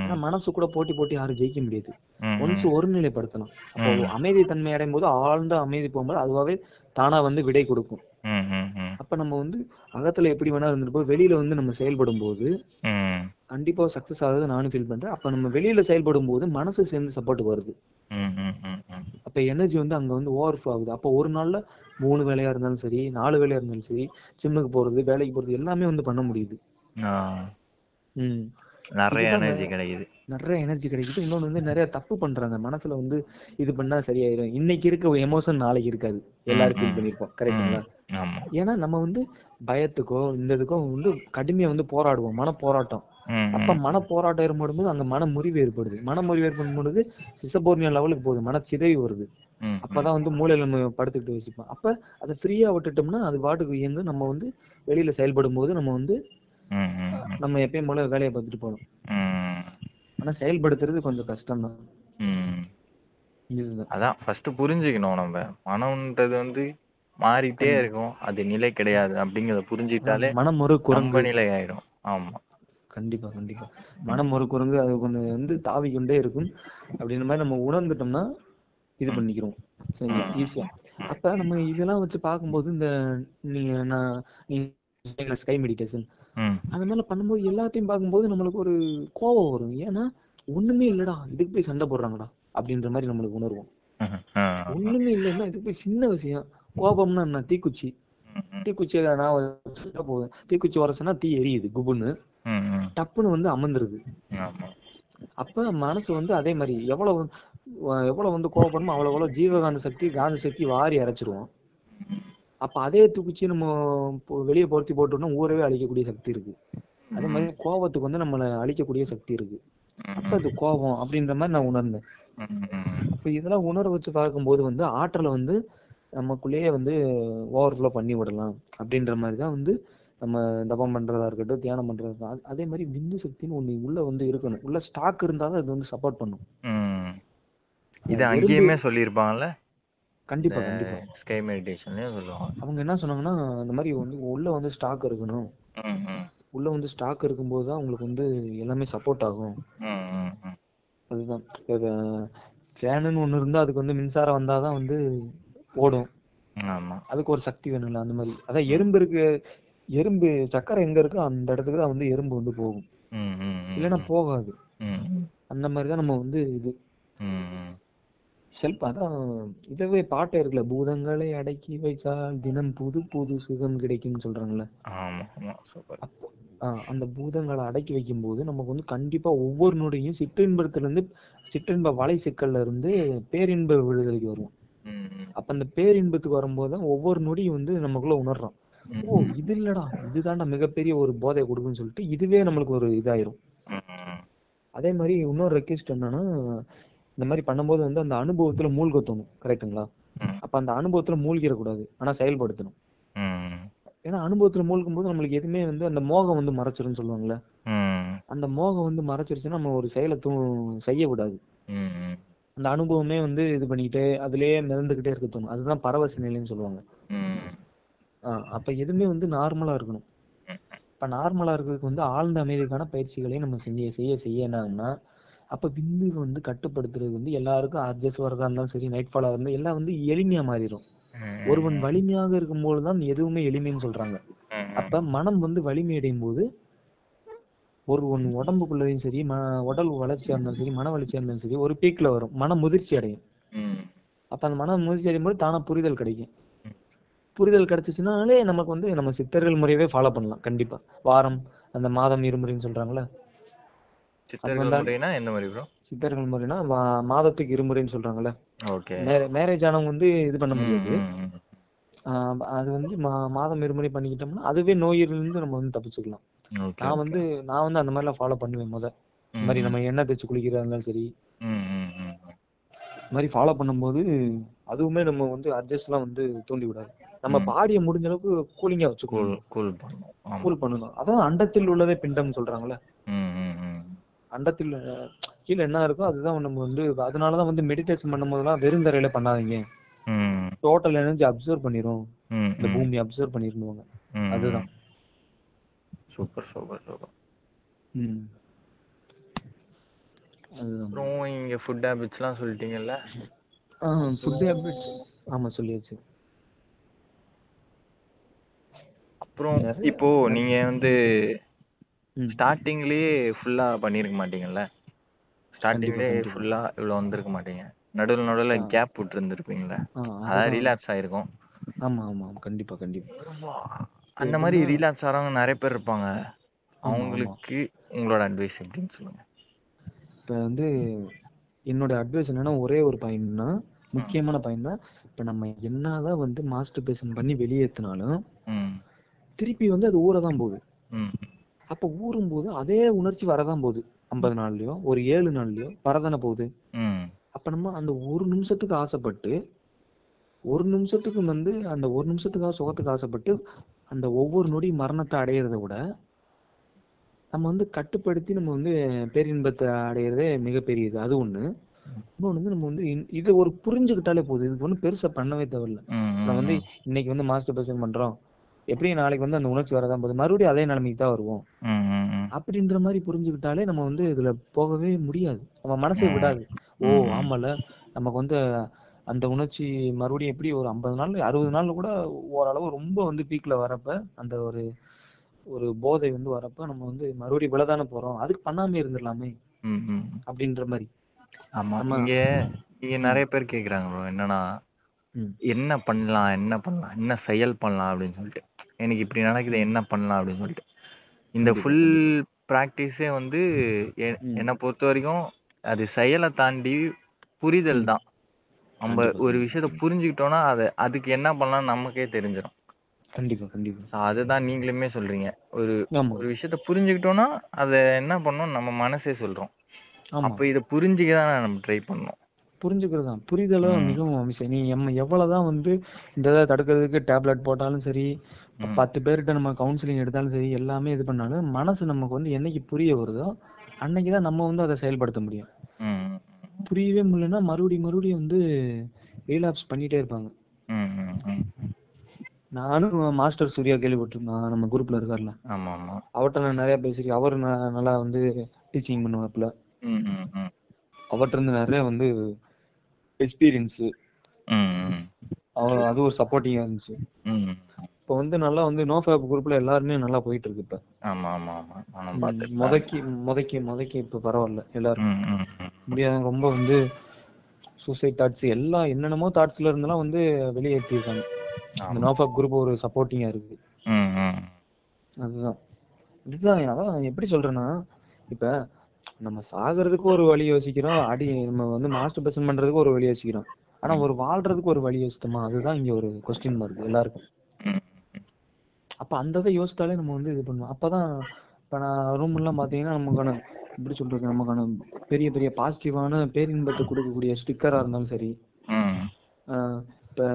ஆனா மனசு கூட போட்டி போட்டி யாரும் ஜெயிக்க முடியாது. ஒன்ஸ் ஒருநிலைப்படுத்தணும். அப்போ அமைதி தன்மை அடையும் போது ஆழ்ந்த அமைதி போகும்போது அதுவாவே தானா வந்து விடை கொடுக்கும். அப்ப நம்ம வந்து அகத்துல எப்படி வேணா இருந்துட்டு போய் வெளியில வந்து நம்ம செயல்படும் போது கண்டிப்பா சக்சஸ் ஆகுது நானும் ஃபீல் பண்றேன். அப்ப நம்ம வெளியில செயல்படும் போது மனசு சேர்ந்து சப்போர்ட் வருது. அப்ப எனர்ஜி வந்து அங்க வந்து ஓவர் ஃப்ளோ ஆகுது. அப்ப ஒரு நாள்ல 3 வேலையா இருந்தாலும் சரி, 4 வேலையா இருந்தாலும் சரி, ஜிம்முக்கு போறது, வேலைக்கு போறது எல்லாமே வந்து பண்ண முடியுது. நிறைய எனர்ஜி கிடைக்குது. இன்னொன்னு வந்து நிறைய தப்பு பண்றாங்க. மனசுல வந்து இது பண்ணா சரியாயிரும். இன்னைக்கு இருக்க எமோஷன் நாளைக்கு இருக்காது. எல்லாரும் ஃபீல் பண்ணிருப்போம். கரெக்ட்டுங்களா? ஏன்னா நம்ம வந்து பயத்துக்கோ இந்த இதுக்கோ வந்து கடுமையா வந்து போராடுவோம். மன போராட்டம். அப்ப மன போராட்டம் ஏற்படும்போது அங்க மன முறிவு ஏற்படுது. மன முறிவு ஏற்படும் பொழுது சிசபோர்னியா லெவலுக்கு போகுது. மன சிதைவு வருது. அப்பதான் வந்து மூளையில நம்ம படுத்துக்கிட்டு வச்சுப்போம். அப்ப அதை ஃப்ரீயா விட்டுட்டோம்னா அது பாட்டுக்கு இயங்கு. நம்ம வந்து வெளியில செயல்படும் போது நம்ம வந்து நம்ம எப்பயும் போல வேலையை பார்த்துட்டு போகணும். ஆனா செயல்படுத்துறது கொஞ்சம் கஷ்டம் தான். அதான் ஃபர்ஸ்ட் புரிஞ்சுக்கணும். நம்ம மனம்ன்றது வந்து மாறிட்டே இருக்கும், அது நிலை கிடையாது அப்படிங்கறத புரிஞ்சுக்கிட்டாலே மனம் ஒரு குரங்கு நிலை ஆயிடும். ஆமா, கண்டிப்பா கண்டிப்பா. மனம் ஒரு குரங்கு, அது கொஞ்சம் வந்து தாவி கொண்டே இருக்கும். அப்படின்ற மாதிரி நம்ம உணர்ந்துட்டோம்னா இது பண்ணிக்கிறோம் ஈஸியா. அப்ப நம்ம இதெல்லாம் வச்சு பார்க்கும்போது இந்த நீங்க ஸ்கை மெடிடேஷன் அந்த மாதிரி பண்ணும்போது எல்லாத்தையும் பார்க்கும்போது நம்மளுக்கு ஒரு கோபம் வரும். ஏன்னா ஒண்ணுமே இல்லடா இதுக்கு போய் சண்டை போடுறாங்கடா அப்படின்ற மாதிரி நம்மளுக்கு உணர்வோம். ஒண்ணுமே இல்லைன்னா இதுக்கு போய் சின்ன விஷயம். கோபம்னா என்ன? தீக்குச்சி நான் போதும், தீக்குச்சி உரசுனா தீ எரியுது குபுன்னு, டப்புன்னு வந்து அமர்ந்துருது. அப்ப மனசு வந்து அதே மாதிரி எவ்வளவு வந்து கோபப்படுமோ அவ்வளவு ஜீவகாந்த சக்தி வாரி அரைச்சிருவோம். அப்ப அதே தூக்குச்சி நம்ம வெளியே பொருத்தி போட்டோம்னா ஊரவே அழிக்கக்கூடிய சக்தி இருக்கு. அதே மாதிரி கோபத்துக்கு வந்து நம்மளை அழிக்கக்கூடிய சக்தி இருக்கு. அப்ப அது கோபம் அப்படின்ற மாதிரி நான் உணர்ந்தேன். அப்ப இதெல்லாம் உணர வச்சு பார்க்கும்போது வந்து ஆற்றலை வந்து நமக்குள்ளேயே வந்து ஓவர்ஃப்ளோ பண்ணி விடலாம் அப்படின்ற மாதிரி தான் வந்து நம்ம தபம் பண்றதா இருக்கட்டும், தியானம் பண்றதா இருக்கட்டும். அதே மாதிரி விந்து சக்தின்னு ஒண்ணு உள்ள வந்து இருக்கணும். உள்ள ஸ்டாக் இருந்தாலும் அது வந்து சப்போர்ட் பண்ணும். இது அங்கேயுமே சொல்லியிருப்பாங்கல்ல. கண்டிப்பா கண்டிப்பா. ஸ்கை மெடிடேஷன்லயே சொல்லுவாங்க. அவங்க என்ன சொன்னாங்கன்னா இந்த மாதிரி வந்து உள்ள வந்து ஸ்டாக் இருக்கணும். உள்ள வந்து ஸ்டாக் இருக்கும்போது தான் உங்களுக்கு வந்து எல்லாமே சப்போர்ட் ஆகும். அதுதான் ஃபேனுன்னு ஒண்ணு இருந்தா அதுக்கு வந்து மின்சாரம் வந்தாதான் வந்து ஓடும். அதுக்கு ஒரு சக்தி வேணும்ல. அந்த மாதிரி அதான் எறும்பு சக்கரை எங்க இருக்கோ அந்த இடத்துக்கு தான் வந்து எறும்பு வந்து போகும். இல்லைன்னா போகாது. அந்த மாதிரிதான் நம்ம வந்து இது செல்ஃப். அதான் இதவே பாட்டே இருக்குல்ல, பூதங்களை அடக்கி வைத்தால் தினம் புது புது சுகம் கிடைக்கும்னு சொல்றாங்கல்ல. அந்த பூதங்களை அடக்கி வைக்கும் போது நமக்கு வந்து கண்டிப்பா ஒவ்வொரு நொடியும் சிற்றின்ப வலை சிக்கல்ல இருந்து பேரின்ப விடுதலைக்கு வருவோம். அப்ப அந்த பேரின்பத்துக்கு வரும்போது ஒவ்வொரு நொடியும் வந்து நமக்குள்ள உணர்றோம். ஓ இது இல்லடா இதுதான்டா மிகப்பெரிய ஒரு போதை கொடுக்குன்னு சொல்லிட்டு இதுவே நம்மளுக்கு ஒரு இதாயிரும். அதே மாதிரி இன்னொரு ரெக்வெஸ்ட் என்னன்னா, இந்த மாதிரி பண்ணும்போது வந்து அந்த அனுபவத்துல மூழ்க தோணும். கரெக்டுங்களா? அப்ப அந்த அனுபவத்துல மூழ்கிடக்கூடாது, ஆனா செயல்படுத்தணும். ஏன்னா அனுபவத்துல மூழ்கும் போது நம்மளுக்கு எதுவுமே வந்து அந்த மோகம் வந்து மறைச்சிருன்னு சொல்லுவாங்கல்ல. அந்த மோகம் வந்து மறைச்சிருச்சுன்னா நம்ம ஒரு செயலை செய்ய விடாது. அந்த அனுபவமே வந்து இது பண்ணிக்கிட்டே அதுலயே மிதந்துகிட்டே இருக்க தோணும். அதுதான் பரவச நிலைன்னு சொல்லுவாங்க. அப்ப எதுவுமே வந்து நார்மலா இருக்கணும். இப்ப நார்மலா இருக்கிறதுக்கு வந்து ஆழ்ந்த அமைதிக்கான பயிற்சிகளையும் நம்ம செய்ய செய்ய என்னன்னா, அப்ப விந்து வந்து கட்டுப்படுத்துறது வந்து எல்லாருக்கும் அட்ஜஸ்ட் வரதா இருந்தாலும் சரி, நைட் ஃபாலா இருந்தாலும் எல்லாம் வந்து எளிமையா மாறிடும். ஒருவன் வலிமையாக இருக்கும்போதுதான் எதுவுமே எளிமைன்னு சொல்றாங்க. அப்ப மனம் வந்து வலிமை அடையும் போது ஒருவன் உடம்புக்குள்ளதையும் சரி, உடல் வளர்ச்சியா இருந்தாலும் சரி, மன வளர்ச்சியா இருந்தாலும் சரி, ஒரு பீக்ல வரும். மன முதிர்ச்சி அடையும். அப்ப அந்த மன முதிர்ச்சி அடையும் போது தானா புரிதல் கிடைக்கும். புரிதல் கிடைச்சிச்சுனாலே நமக்கு வந்து நம்ம சித்தர்கள் முறையவே ஃபாலோ பண்ணலாம் கண்டிப்பா. வாரம் அந்த மாதம் இருமுறைன்னு சொல்றாங்களே, அது சித்தர்கள் வந்தா முறைனா எந்த மாதிரி ப்ரோ? சித்தர்கள் முறைனா மாதத்துக்கு இருமுறைன்னு சொல்றாங்கல்ல. ஓகே. மேரேஜ் ஆனவங்க வந்து இது பண்ண முடியாது. ம் ம் அது வந்து மாதம் இருமுறை பண்ணிக்கிட்டோம்னா அதுவே நோயிலிருந்து நம்ம வந்து தப்பிச்சுக்கலாம். ஓகே நான் ஓகே. வந்து நான் வந்து அந்த மாதிரிலாம் ஃபாலோ பண்ணுவேன் இந்த ம் மாதிரி ம் நம்ம எண்ணெய் தேய்ச்சி குளிக்கிறதா இருந்தாலும் சரி, ம் ம் ம் இந்த மாதிரி ஃபாலோ பண்ணும்போது அதுவுமே நம்ம வந்து அட்ஜஸ்ட்லாம் வந்து தூண்டி விடாது. நம்ம ம். பாடியை முடிஞ்ச அளவுக்கு கூலிங்கா வச்சுக்கணும். கூல் கூல் பண்ணணும். ஆமா. கூல் பண்ணணும். அதான் அண்டத்தில் உள்ளதே பிண்டம் சொல்றாங்கல்ல. ம் ம் ம் அண்டத்தில் கீழே என்ன இருக்கோ அதுதான் நம்ம வந்து, அதனாலதான் வந்து மெடிடேஷன் பண்ணும்போதெல்லாம் வெறும் தரையில பண்ணாதீங்க. ம் டோட்டல் எனர்ஜி அப்சர்வ் பண்ணிரும், ம் இந்த ம் பூமி அப்சர்வ் பண்ணிருந்துவாங்க. ம் அதுதான். Super super super. ம் அதுதான். அப்புறம் இங்க ஃபுட் ஹேபிட்ஸ்லாம் சொல்லிட்டீங்கல்ல. ஃபுட் ஹேபிட்ஸ் ஆமா சொல்லியாச்சு. அப்புறம் இப்போ நீங்க வந்து ம். ஸ்டார்டிங்லயே ஃபுல்லா பண்ணிருக்க மாட்டீங்கல்ல. ஸ்டார்டிங்லயே கண்டிப்பா. ஃபுல்லா இவ்வளவு வந்திருக்க மாட்டீங்க. நடுவுல கேப் விட்டு இருந்திருப்பீங்கல்ல. அதான் அதுதான். ரிலாப்ஸ் ஆயிருக்கும். ஆமா ஆமா கண்டிப்பா கண்டிப்பா. அந்த மாதிரி ரிலாப்ஸ் ஆறவங்க நிறைய பேர் இருப்பாங்க. ஆமா ஆமா. அவங்களுக்கு உங்களோட அட்வைஸ் எப்படின்னு சொல்லுங்க. இப்ப வந்து என்னோட அட்வைஸ் என்னன்னா, ஒரே ஒரு பாயிண்ட்னா, முக்கியமான பாயிண்ட்னா, இப்ப நம்ம என்னதான் வந்து மாஸ்டர்பேஷன் பண்ணி வெளியேற்றினாலும் ம் திருப்பி வந்து அது ஊறதான் போகுது. ம் அப்ப ஊறும்போது அதே உணர்ச்சி வரதான் போகுது. 50 நாள்லயோ ஒரு 7 நாள்லயோ வரதானே போகுது. ம் அப்ப நம்ம அந்த ஒரு நிமிஷத்துக்கு ஆசைப்பட்டு, ஒரு நிமிஷத்துக்கு வந்து அந்த ஒரு நிமிஷத்துக்காக சுகத்துக்கு ஆசைப்பட்டு அந்த ஒவ்வொரு நொடி மரணத்தை அடையிறத விட, நம்ம வந்து கட்டுப்படுத்தி நம்ம வந்து பேரின்பத்தை அடையிறதே மிகப்பெரியது. அது ஒண்ணு. இன்னொன்று வந்து நம்ம வந்து இதை ஒரு புரிஞ்சுக்கிட்டாலே போதும். இதுக்கு ஒன்றும் பெருசா பண்ணவே தேவையில்ல. நம்ம வந்து இன்னைக்கு வந்து மாஸ்டர் பர்சன் பண்றோம், எப்படியும் நாளைக்கு வந்து அந்த உணர்ச்சி வரதான் போகுது, மறுபடியும் அதே நிலைமைக்கு தான் வருவோம் அப்படின்ற மாதிரி புரிஞ்சுக்கிட்டாலே நம்ம வந்து இதுல போகவே முடியாது. நம்ம மனசே விடாது. ஓ ஆமால, நமக்கு வந்து அந்த உணர்ச்சி மறுபடியும் எப்படி ஒரு 50 நாள் 60 நாள்ல கூட ஓரளவு ரொம்ப வந்து பீக்ல வரப்ப, அந்த ஒரு ஒரு போதை வந்து வரப்ப நம்ம வந்து மறுபடியும் விழதானே போறோம், அதுக்கு பண்ணாமே இருந்துடலாமே அப்படின்ற மாதிரி. ஆமா. இங்க நிறைய பேர் கேக்குறாங்க ப்ரோ. என்னன்னா என்ன பண்ணலாம் என்ன செயல் பண்ணலாம் அப்படின்னு சொல்லிட்டு, எனக்கு இப்படி நடக்குது என்ன பண்ணலாம் அப்படின்னு சொல்லிட்டு. இந்த ஃபுல் பிராக்டிஸே வந்து என்னை பொறுத்த வரைக்கும் அது செயலை தாண்டி புரிதல் தான். நம்ம ஒரு விஷயத்த புரிஞ்சுக்கிட்டோம்னா அதுக்கு என்ன பண்ணலாம் நமக்கே தெரிஞ்சிடும். கண்டிப்பா கண்டிப்பா. அதுதான் நீங்களுமே சொல்றீங்க. ஒரு விஷயத்த புரிஞ்சுக்கிட்டோம்னா அதை என்ன பண்ணணும் நம்ம மனசே சொல்றோம். அப்ப இதை புரிஞ்சுக்கதான் நம்ம ட்ரை பண்ணணும். புரிஞ்சுக்கிறது தான். புரிதலும் மிகவும் அவசியம். நீ எவ்வளவுதான் வந்து இந்த இதை தடுக்கிறதுக்கு டேப்லெட் போட்டாலும் சரி, 10 பேர்கிட்ட நம்ம கவுன்சிலிங் எடுத்தாலும் சரி, எல்லாமே இது பண்ணாலும் மனசு நமக்கு வந்து என்னைக்கு புரிய வருதோ அன்னைக்குதான் நம்ம வந்து அதை செயல்படுத்த முடியும். புரியவே முடியலன்னா மறுபடியும் வந்து ரீலாப்ஸ் பண்ணிட்டே இருப்பாங்க. நானும் மாஸ்டர் சூர்யா கேள்விப்பட்டிருந்தேன், நம்ம குரூப்ல இருக்காருல்ல, அவர்கிட்ட நான் நிறைய பேசிருக்கேன். அவர் நல்லா வந்து டீச்சிங் பண்ணுவாப்புல. அவர்கிட்ட இருந்து நிறைய வந்து எக்ஸ்பீரியன்ஸ், அது ஒரு சப்போர்ட்டிங்கா இருந்துச்சு. இப்போ வந்து நல்லா வந்து நோஃபேப் குரூப்ல எல்லாருமே நல்லா போயிட்டு இருக்கு. இப்ப முதக்கி இப்ப பரவாயில்ல. எல்லாரும் முடியாத ரொம்ப வந்து சூசைட் தாட்ஸ் எல்லாம் என்னென்னமோ தாட்ஸ்ல இருந்தெல்லாம் வந்து வெளியேற்றிருக்காங்க. இந்த நோஃபேப் குரூப் ஒரு சப்போர்ட்டிங்கா இருக்கு. இதுதான் அதான் எப்படி சொல்றேன்னா, இப்ப நம்ம சாகிறதுக்கு ஒரு வழி யோசிக்கிறோம், நம்ம வந்து மாஸ்டர் பர்சன் பண்றதுக்கு ஒரு வழி யோசிக்கிறோம். ஆனா ஒரு வாழ்றதுக்கு ஒரு வழி யோசித்தோமா, அதுதான் இங்க ஒரு கொஸ்டின் மார்க் எல்லாருக்கும். அப்ப அந்த இதை யோசித்தாலே நம்ம வந்து இது பண்ணுவோம். அப்பதான் இப்ப நான் ரூம் எல்லாம் பாத்தீங்கன்னா நமக்கான எப்படி சொல்றது, நமக்கான பெரிய பெரிய பாசிட்டிவான பேரின்பத்தை கொடுக்கக்கூடிய ஸ்டிக்கரா இருந்தாலும் சரி, இப்ப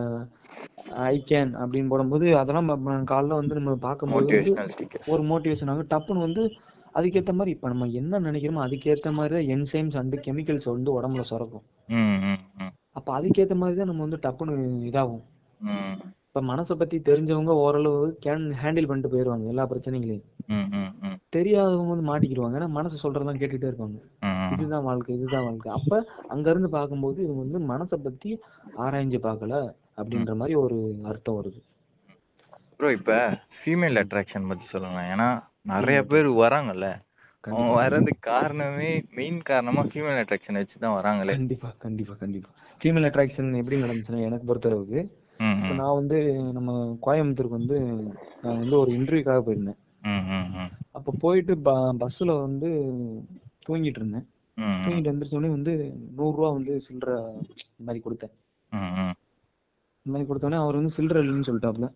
ஐ கேன் அப்படின்னு போடும்போது அதெல்லாம் காலைல வந்து நம்ம பார்க்கும்போது ஒரு மோட்டிவேஷன் ஆகும். டப்புன்னு வந்து அதுக்கேற்ற மாதிரி இப்ப நம்ம என்ன நினைக்கிறோமோ அதுக்கேற்ற மாதிரி தான் என்சைம்ஸ் அண்ட் கெமிக்கல்ஸ் வந்து உடம்புல சுரக்கும். அப்ப அதுக்கேற்ற மாதிரி தான் நம்ம வந்து டப்புன்னு இதாகும். இப்ப மனசை பத்தி தெரிஞ்சவங்க ஓரளவு ஹேண்டில் பண்ணிட்டு போயிருவாங்க எல்லா பிரச்சனைகளையும். தெரியாதவங்க வந்து மாட்டிக்கிடுவாங்க. ஏன்னா மனசு சொல்றதெல்லாம் கேட்டுட்டே இருப்பாங்க, இதுதான் வாழ்க்கை. அப்ப அங்க இருந்து பார்க்கும்போது இவங்க வந்து மனசை பத்தி ஆராய்ஞ்சு பார்க்கல அப்படின்ற மாதிரி ஒரு அர்த்தம் வருது. ப்ரோ இப்ப ஃபீமேல் அட்ராக்ஷன் பத்தி சொல்லுங்க. ஏன்னா நிறைய பேர் வராங்கல்ல, அவங்க வர்றதுக்கு காரணமே மெயின் காரணமா ஃபீமேல் அட்ராக்ஷன் வச்சு தான் வராங்களே. கண்டிப்பா. ஃபீமேல் அட்ராக்ஷன் எப்படி நடந்துச்சுன்னா, எனக்கு பொறுத்தளவுக்கு இப்போ நான் வந்து நம்ம கோயம்புத்தூருக்கு வந்து நான் வந்து ஒரு இன்டர்வியூக்காக போயிருந்தேன். அப்போ போயிட்டு பஸ்ஸில் வந்து தூங்கிட்டு இருந்தேன். தூங்கிட்டு எந்திரிச்சோடனே வந்து 100 ரூபா வந்து சில்லற இந்த மாதிரி கொடுத்தேன். இந்த மாதிரி கொடுத்தோடனே அவர் வந்து சில்லற இல்லைன்னு சொல்லிட்டாப்புல.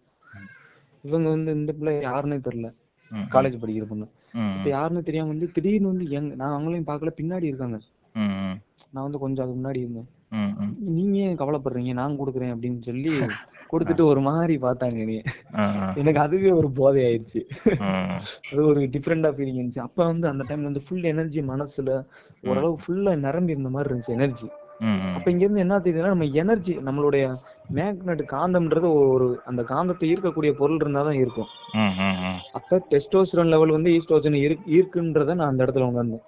இவங்க வந்து இந்த பிள்ளை யாருன்னே தெரியல, காலேஜ் படிக்கிற பொண்ணு. இப்போ யாருன்னு தெரியாம வந்து திடீர்னு வந்து நான் அவங்களையும் பார்க்கல, பின்னாடி இருக்காங்க. நான் வந்து கொஞ்சம் அதுக்கு முன்னாடி இருந்தேன். நீங்க ஏன் கவலைப்படுறீங்க, நான் கொடுக்குறேன் அப்படின்னு சொல்லி கொடுத்துட்டு ஒரு மாதிரி பார்த்தாங்க. எனக்கு அதுவே ஒரு போதை ஆயிடுச்சு. அது ஒரு டிஃப்ரெண்டா ஃபீலிங் இருந்துச்சு. அப்ப வந்து அந்த டைம்ல வந்து ஃபுல் எனர்ஜி, மனசுல ஓரளவு ஃபுல்லா நிரம்பி இருந்த மாதிரி இருந்துச்சு எனர்ஜி. அப்ப இங்க இருந்து என்ன தெரியுதுன்னா, நம்ம எனர்ஜி, நம்மளுடைய மேக்னெட் காந்தம்ன்றது ஒரு அந்த காந்தத்தை ஈர்க்கக்கூடிய பொருள் இருந்தாதான் இருக்கும். அப்ப டெஸ்டோஸ்டெரான் லெவல் வந்து ஈஸ்ட்ரோஜன் இருக்குன்றத நான் அந்த இடத்துல உணர்ந்தேன்.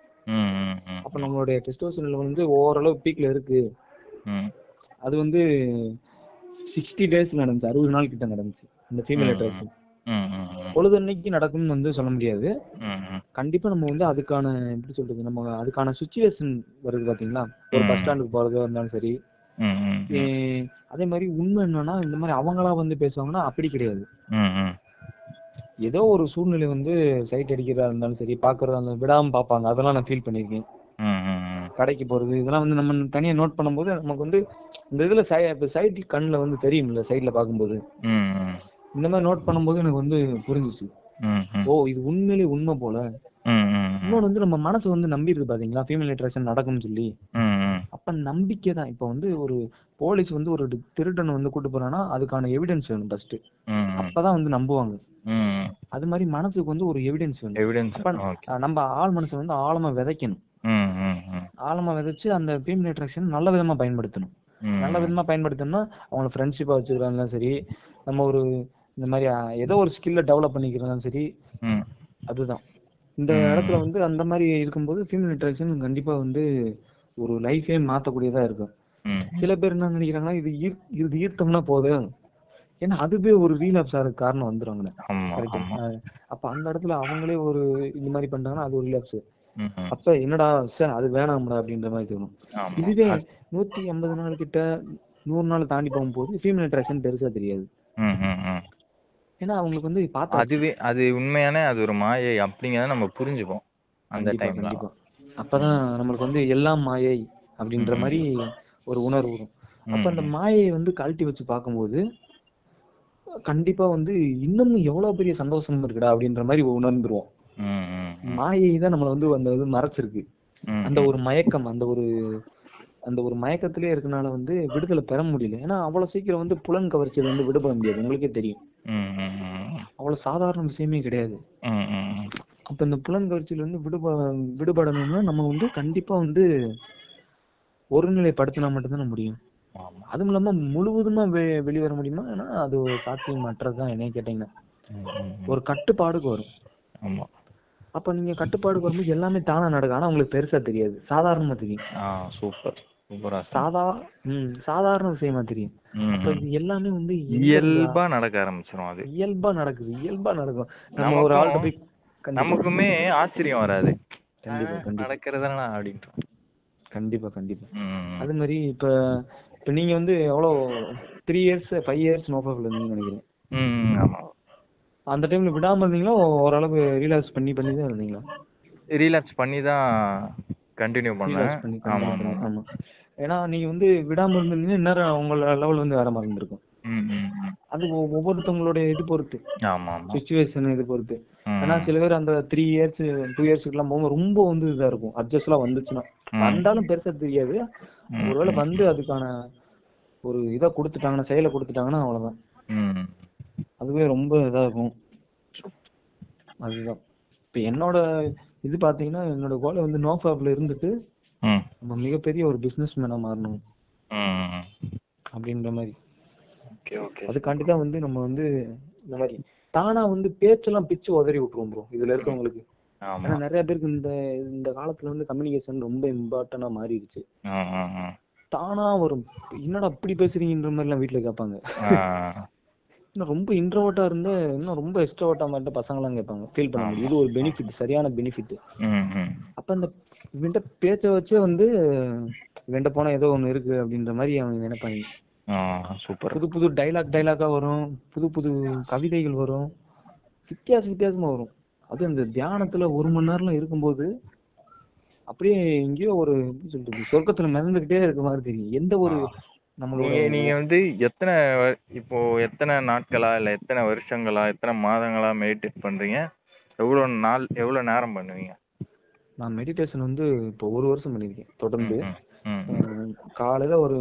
அப்ப நம்மளுடைய டெஸ்டோஸ்டெரான் லெவல் வந்து ஓரளவு பீக்ல இருக்கு. அது வந்து 60 டேஸ் நடந்துச்சு, 60 நாள் கிட்ட நடந்துச்சு இந்த ஃபீமேல் அட்ராக்ஷன். பொழுதன்னைக்கு நடக்கும்னு வந்து சொல்ல முடியாது. கண்டிப்பா நம்ம வந்து அதுக்கான எப்படி சொல்றது, நம்ம அதுக்கான சுச்சுவேஷன் வருது பாத்தீங்களா. ஒரு பஸ் ஸ்டாண்டுக்கு போறதா இருந்தாலும் சரி. அதே மாதிரி உண்மை என்னன்னா, இந்த மாதிரி அவங்களா வந்து பேசுவாங்கன்னா அப்படி கிடையாது. ஏதோ ஒரு சூழ்நிலை வந்து சைட் அடிக்கிறதா இருந்தாலும் சரி, பாக்குறதா இருந்தாலும் விடாம பாப்பாங்க. அதெல்லாம் நான் ஃபீல் பண்ணிருக்கேன். கடைக்கு போறது இதெல்லாம் வந்து நம்ம தனியா நோட் பண்ணும்போது நமக்கு வந்து இந்த இதுல சைட் கண்ணுல வந்து தெரியும்ல, சைட்ல பாக்கும்போது இந்த மாதிரி நோட் பண்ணும்போது எனக்கு வந்து புரிஞ்சிச்சு. ஓ, இது உண்மையிலே உண்மை போல. இன்னொன்று வந்து நம்ம மனசு வந்து நம்பிடுது பாத்தீங்களா, ஃபீமேல் அட்ராக்ஷன் நடக்கும்னு சொல்லி. அப்ப நம்பிக்கை தான். இப்ப வந்து ஒரு போலீஸ் வந்து ஒரு திருடனை வந்து கூட்டு போறான்னா அதுக்கான எவிடன்ஸ் வேணும் ஃபர்ஸ்ட். அப்பதான் வந்து நம்புவாங்க. அது மாதிரி மனசுக்கு வந்து ஒரு எவிடன்ஸ் வேணும். அப்ப நம்ம ஆள் மனசை வந்து ஆழமா விதைக்கணும். ஆழமா விதைச்சு அந்த ஃபீமேல் அட்ராக்ஷன் நல்ல விதமா பயன்படுத்தணும். நல்ல விதமா பயன்படுத்தணும்னா அவங்கள ஃப்ரெண்ட்ஷிப்பா வச்சுக்கிறாங்க சரி, நம்ம ஒரு இந்த மாதிரி ஏதோ ஒரு ஸ்கில்ல டெவலப் பண்ணிக்கிறாங்க சரி. அதுதான் இந்த இடத்துல வந்து அந்த மாதிரி இருக்கும்போது ஃபீமேல் அட்ராக்ஷன் கண்டிப்பா வந்து ஒரு லைஃபே மாற்றக்கூடியதா இருக்கும். சில பேர் என்ன நினைக்கிறாங்கன்னா, இது ஈர்த்தம்னா போதும், ஏன்னா அதுவே ஒரு ரீலாப்ஸ் ஆகிறதுக்கு காரணம் வந்துடுவாங்க. அப்ப அந்த இடத்துல அவங்களே ஒரு இந்த மாதிரி பண்றாங்கன்னா அது ஒரு ரிலாப்ஸ். அப்ப என்னடா சார் அது வேணாம்டா அப்படின்ற மாதிரி தோணும். இதுவே 180 நாள் கிட்ட 100 நாள் தாண்டி போகும்போது ஃபீமேல் அட்ராக்ஷன் பெருசா தெரியாது. ஏன்னா அவங்களுக்கு வந்து பார்த்தா அதுவே அது உண்மையான அது ஒரு மாயை அப்படிங்கிறத நம்ம புரிஞ்சுப்போம் அந்த டைம்ல. கண்டிப்பா அப்பதான் நம்மளுக்கு வந்து எல்லாம் மாயை அப்படின்ற மாதிரி ஒரு உணர்வு வரும். அப்ப அந்த மாயை வந்து கழட்டி வச்சு பார்க்கும்போது கண்டிப்பா வந்து இன்னமும் எவ்வளவு பெரிய சந்தோஷம் இருக்குடா அப்படின்ற மாதிரி உணர்ந்துருவோம். மாயை தான் நம்மள வந்து அந்த இது மறைச்சிருக்கு. அந்த ஒரு மயக்கம், அந்த ஒரு மயக்கத்திலே இருக்கனால வந்து விடுதலை பெற முடியல. ஏன்னா அவ்வளவு சீக்கிரம் வந்து புலன் கவர்ச்சியில வந்து விடுபட முடியாது. உங்களுக்கே தெரியும், அவ்வளவு சாதாரண விஷயமே கிடையாது. அப்ப இந்த புலன் கவர்ச்சியில வந்து விடுபடணும்னா நம்ம வந்து கண்டிப்பா வந்து ஒருநிலைப்படுத்தினா மட்டும்தான் முடியும். அதுவும் இல்லாம முழுவதுமா வெளிவர முடியுமா, ஏன்னா அது ஒரு சாத்தியமற்றதுதான் என்னைய கேட்டீங்கன்னா. ஒரு கட்டுப்பாடுக்கு வரும். அப்ப நீங்க கட்டுப்பாடுக்கு வரும்போது எல்லாமே தானா நடக்கும். ஆனா உங்களுக்கு பெருசா தெரியாது, சாதாரணமா தெரியும். சாதாரண விஷயமா தெரியும். அப்ப இது எல்லாமே வந்து இயல்பா நடக்க ஆரம்பிச்சிரும். அது இயல்பா நடக்கும். நம்ம ஒரு ஆள்கிட்ட போய் நமக்குமே ஆச்சரியம் வராது, நடக்கிறதுனா அப்படின்ட்டு. கண்டிப்பா அது மாதிரி இப்ப நீங்க வந்து எவ்வளவு 3 years 5 years நோஃபாப்ல இருந்தீங்கன்னு நினைக்கிறேன். ஆமா. அந்த டைம்ல விடாம இருந்தீங்களா, ஓரளவு ரீலாக்ஸ் பண்ணி தான் இருந்தீங்களா? ரீலாக்ஸ் பண்ணி தான் கண்டினியூ பண்ணேன். ஆமா. ஏன்னா நீங்க வந்து விடாம இருந்தீங்கன்னா இன்னும் உங்களோட லெவல் வந்து வேற மாதிரி இருந்திருக்கும். அது ஒவ்வொருத்தவங்களுடைய இது பொறுத்து, சிச்சுவேஷன் இது பொறுத்து. ஏன்னா சில பேர் அந்த 3 years 2 years எல்லாம் போகும்போது ரொம்ப வந்து இதா இருக்கும். அட்ஜஸ்ட் எல்லாம் வந்துச்சுன்னா வந்தாலும் பெருசா தெரியாது. ஒருவேளை வந்து அதுக்கான ஒரு இதை கொடுத்துட்டாங்கன்னா, செயலை கொடுத்துட்டாங்கன்னா அவ்வளவுதான். அதுவே ரொம்ப இதா இருக்கும். அதுதான் இப்ப என்னோட இது பாத்தீங்கன்னா, என்னோட கோல் வந்து நோஃபாப்ல இருந்துட்டு நம்ம மிகப்பெரிய ஒரு பிசினஸ் மேனா மாறணும் அப்படின்ற மாதிரி. அதுக்காண்டிதான் வந்து நம்ம வந்து இந்த மாதிரி தானா வந்து பேச்செல்லாம் பிச்சு உதறி விட்டுருவோம் ப்ரோ இதுல இருக்கவங்களுக்கு. ஏன்னா நிறைய பேருக்கு இந்த காலத்துல வந்து கம்யூனிகேஷன் ரொம்ப இம்பார்ட்டன்டா மாறிடுச்சு. தானா வரும், என்னடா அப்படி பேசுறீங்கன்ற மாதிரி எல்லாம் வீட்டுல கேட்பாங்க. இன்னும் ரொம்ப இன்ட்ரோவர்ட்டா இருந்து இன்னும் ரொம்ப எக்ஸ்ட்ரோவர்ட்டா மாதிரி பசங்க எல்லாம் கேட்பாங்க. ஃபீல் பண்ண முடியும். இது ஒரு பெனிஃபிட், சரியான பெனிஃபிட். அப்ப அந்த இவன்ட்ட பேச்ச வச்சே வந்து இவன்ட்ட போனா ஏதோ ஒண்ணு இருக்கு அப்படின்ற மாதிரி அவங்க நினைப்பாங்க. சூப்பர். புது புது டைலாக்கா வரும், புது புது கவிதைகள் வரும், வித்தியாசமா வரும். அது அந்த தியானத்துல 1 மணி நேரம்லாம் இருக்கும்போது அப்படியே எங்கேயோ ஒரு எப்படி சொல்றது, சொர்க்கத்துல மிதந்துகிட்டே இருக்க மாதிரி தெரியும். எந்த ஒரு நம்மளோட நீங்க வந்து இப்போ எத்தனை நாட்களா இல்ல எத்தனை வருஷங்களா எத்தனை மாதங்களா மெடிடேட் பண்றீங்க? எவ்வளவு நேரம் பண்ணுவீங்க? நான் மெடிடேஷன் வந்து இப்போ 1 வருஷம் பண்ணியிருக்கேன் தொடர்ந்து. ம், ம், காலையில ஒரு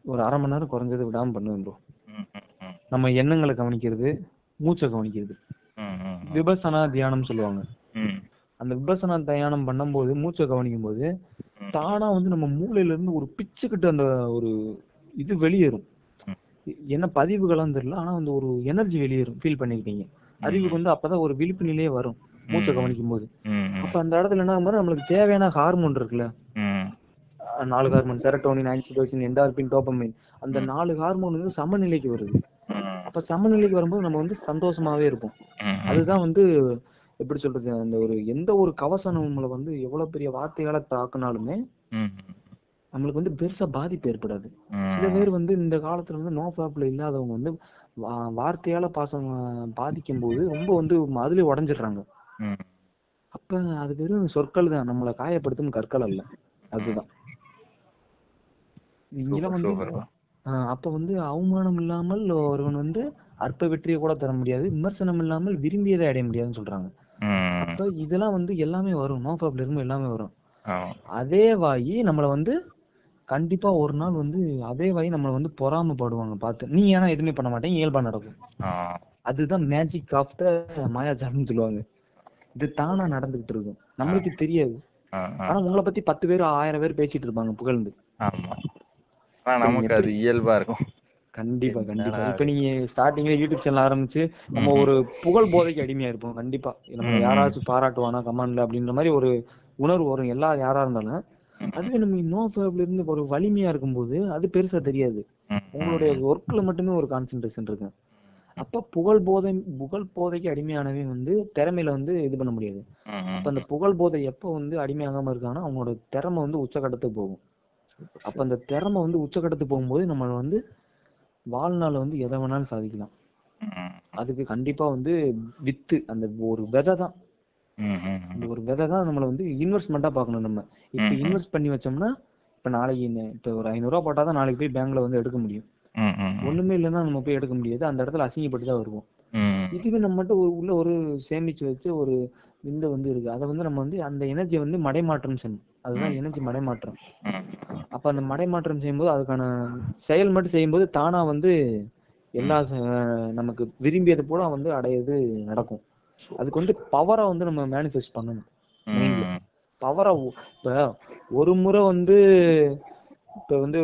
1/2 மணி நேரம் குறைஞ்சது விடாம பண்ணுவேன் ப்ரோ. ம், ம், ம், நம்ம எண்ணங்களை கவனிக்கிறது, மூச்சை கவனிக்கிறது, ம், ம், விபசனா தியானம் சொல்லுவாங்க. ம், அந்த விபசனா தியானம் பண்ணும்போது, மூச்சை கவனிக்கும் போது தானா வந்து நம்ம மூளையில இருந்து ஒரு பிச்சுக்கிட்டு அந்த ஒரு இது வெளியேறும். என்ன பதிவுகளாம் தெரியல, ஆனா அந்த ஒரு எனர்ஜி வெளியேறும். ஃபீல் பண்ணிருக்கீங்க? அறிவுக்கு வந்து அப்பதான் ஒரு விழிப்பு நிலையே வரும் மூச்சை கவனிக்கும் போது. அப்ப அந்த இடத்துல என்ன ஆகும்போது நம்மளுக்கு தேவையான ஹார்மோன் இருக்குல்ல, 4 hormone, serotonin, oxytocin, endorphin, dopamine, அந்த 4 ஹார்மோன் வந்து சமநிலைக்கு வருது. அப்ப சமநிலைக்கு வரும்போது நம்ம வந்து சந்தோஷமாவே இருப்போம். அதுதான் வந்து எப்படி சொல்றது, அந்த ஒரு எந்த ஒரு கவசம் நம்மளை வந்து எவ்வளவு பெரிய வார்த்தையால தாக்குனாலுமே நம்மளுக்கு வந்து பெருசா பாதிப்பு ஏற்படாது. சில பேர் வந்து இந்த காலத்துல வந்து நோ ஃபிளாப்ல இல்லாதவங்க வந்து வார்த்தையால பாதிக்கும் போது ரொம்ப வந்து அதுலயே உடஞ்சிடுறாங்க. அப்ப அது வெறும் சொற்கள் தான், நம்மளை காயப்படுத்தும் கற்கள் அல்ல. அதுதான் நீங்களும் வந்து அப்ப வந்து அவமானம் இல்லாமல் ஒருவன் வந்து அற்ப வெற்றியை கூட தர முடியாது, விமர்சனம் இல்லாமல் விரும்பியதை அடைய முடியாதுன்னு சொல்றாங்க. அப்ப இதெல்லாம் வந்து எல்லாமே வரும், நோ ஃபிளாப்ல இருக்கும் எல்லாமே வரும். அதே வாயி நம்மளை வந்து கண்டிப்பா ஒரு நாள் வந்து அதே வாயி நம்மளை வந்து பொறாமப்படுவாங்க பார்த்து. நீ ஏன்னா எதுவுமே பண்ண மாட்டேன், இயல்பா நடக்கும். அதுதான் மேஜிக் ஆஃப் த மாயாஜாலம்னு சொல்லுவாங்க. இது தானா நடந்துகிட்டு இருக்கும், நம்மளுக்கு தெரியாது. ஆனா உங்களை பத்தி 10 பேர் 1000 பேர் பேசிட்டு இருப்பாங்க புகழ்ந்து. நமக்கு அது இயல்பா இருக்கும். கண்டிப்பா. இப்ப நீங்க ஸ்டார்டிங்ல யூடியூப் சேனல் ஆரம்பிச்சு நம்ம ஒரு புகழ் போதைக்கு அடிமையா இருப்போம். கண்டிப்பா நம்ம யாராச்சும் பாராட்டுவானா கமெண்ட்ல அப்படின்ற மாதிரி ஒரு உணர்வு வரும் யாரா இருந்தாலும். அதுவே நம்ம நோ ஃபிளாப்ல இருந்து ஒரு வலிமையா இருக்கும்போது அது பெருசா தெரியாது. உங்களுடைய ஒர்க்ல மட்டுமே ஒரு கான்சென்ட்ரேஷன் இருக்கு. அப்ப புகழ் போதைக்கு அடிமையானவே வந்து திறமையில வந்து இது பண்ண முடியாது. அப்ப அந்த புகழ் போதை எப்ப வந்து அடிமையாகாம இருக்காங்கன்னா அவங்களோட திறமை வந்து உச்சக்கட்டத்துக்கு போகும். அப்ப அந்த திறமை வந்து உச்சக்கட்டத்துக்கு போகும்போது நம்ம வந்து வாழ்நாள் வந்து எதை வேணாலும் சாதிக்கலாம். அதுக்கு கண்டிப்பா வந்து வித்து அந்த ஒரு விதை தான், அந்த ஒரு விதை தான் நம்மளை வந்து இன்வெஸ்ட்மெண்டா பார்க்கணும். நம்ம இப்ப இன்வெஸ்ட் பண்ணி வச்சோம்னா இப்ப நாளைக்கு இப்ப ஒரு 500 ரூபாய் போட்டாதான் நாளைக்கு போய் பேங்க்ல வந்து எடுக்க முடியும். ஒண்ணுமே இல்லைன்னா நம்ம போய் எடுக்க முடியாது, அந்த இடத்துல அசிங்கப்பட்டு தான் வருவோம். இதுவே நம்ம மட்டும் உள்ள ஒரு சேமிச்சு வச்சு ஒரு விந்து வந்து இருக்கு, அதை வந்து நம்ம வந்து அந்த எனர்ஜி வந்து மடைமாற்றம் செய்யணும். அதுதான் எனர்ஜி மடைமாற்றம். அப்ப அந்த மடைமாற்றம் செய்யும்போது அதுக்கான செயல் மட்டும் செய்யும்போது தானா வந்து எல்லா நமக்கு விரும்பியது போல வந்து அடையிறது நடக்கும். அதுக்கு வந்து பவரா வந்து நம்ம மேனிஃபெஸ்ட் பண்ணணும். பவரா இப்ப ஒரு முறை வந்து இப்ப வந்து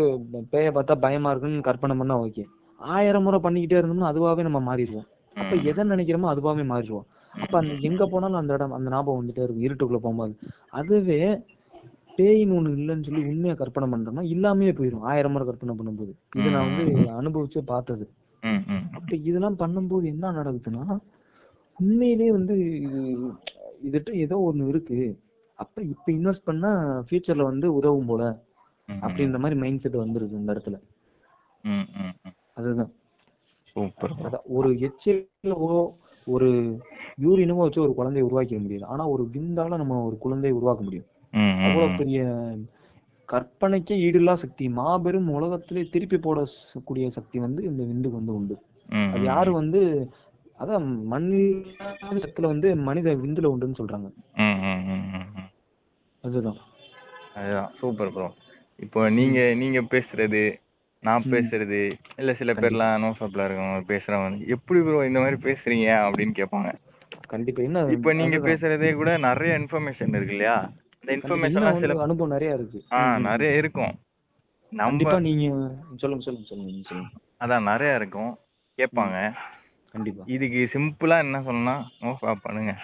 பேய பார்த்தா பயமா இருக்குன்னு கற்பனை பண்ணா ஓகே, 1000 முறை பண்ணிக்கிட்டே இருந்தோம்னா அதுவாவே நம்ம மாறிடுவோம். அப்ப எதை நினைக்கிறோமோ அதுவாவே மாறிடுவோம். அப்ப அந்த எங்க போனாலும் அந்த இடம் அந்த ஞாபகம் வந்துட்டே இருக்கும் இருட்டுக்குள்ள போகும்போது. அதுவே பேயின்னு ஒண்ணு இல்லைன்னு சொல்லி உண்மையா கற்பனை பண்றோம்னா இல்லாமே போயிடும் 1000 முறை கற்பனை பண்ணும்போது. இது நான் வந்து அனுபவிச்சே பார்த்தது. அப்ப இதெல்லாம் பண்ணும்போது என்ன நடக்குதுன்னா உண்மையிலேயே வந்து இதுகிட்ட ஏதோ ஒண்ணு இருக்கு, அப்ப இப்ப இன்வெஸ்ட் பண்ணா ஃபியூச்சர்ல வந்து உதவும் போல அப்படின்ற மாதிரி மைண்ட் செட் வந்துருது இந்த இடத்துல. அதுதான் ஒரு எச்சிலோ ஒரு யூரினமோ வச்சு ஒரு குழந்தையை உருவாக்க முடியாது, ஆனா ஒரு விந்தால நம்ம ஒரு குழந்தையை உருவாக்க முடியும். அவ்வளவு பெரிய கற்பனைக்கே ஈடுல்லா சக்தி, மாபெரும் உலகத்திலே திருப்பி போடக்கூடிய சக்தி வந்து இந்த விந்துக்கு வந்து உண்டு. அது யாரு வந்து அதான் மண்ணில வந்து மனித விந்துல உண்டுன்னு சொல்றாங்க. அதுதான் சூப்பர் ப்ரோ. இப்போ நீங்க பேசுறது நான் பேசுறது இல்ல சில பேர்லாம் நோ ஃபிளாப்ல இருக்கவங்க பேசுறவங்க எப்படி ப்ரோ இந்த மாதிரி பேசுறீங்க அப்படின்னு கேட்பாங்க. கண்டிப்பா. என்ன இப்போ நீங்க பேசுறதே கூட நிறைய இன்ஃபர்மேஷன் இருக்கு இல்லையா, இந்த இன்ஃபர்மேஷன்லாம் சில அனுபவம் நிறைய இருக்கு. நிறைய இருக்கும். கண்டிப்பா நீங்க சொல்லுங்க. அதான் நிறைய இருக்கும் கேட்பாங்க. கண்டிப்பா இதுக்கு சிம்பிளா என்ன சொல்லணும்னா நோ ஃபிளாப் பண்ணுங்க.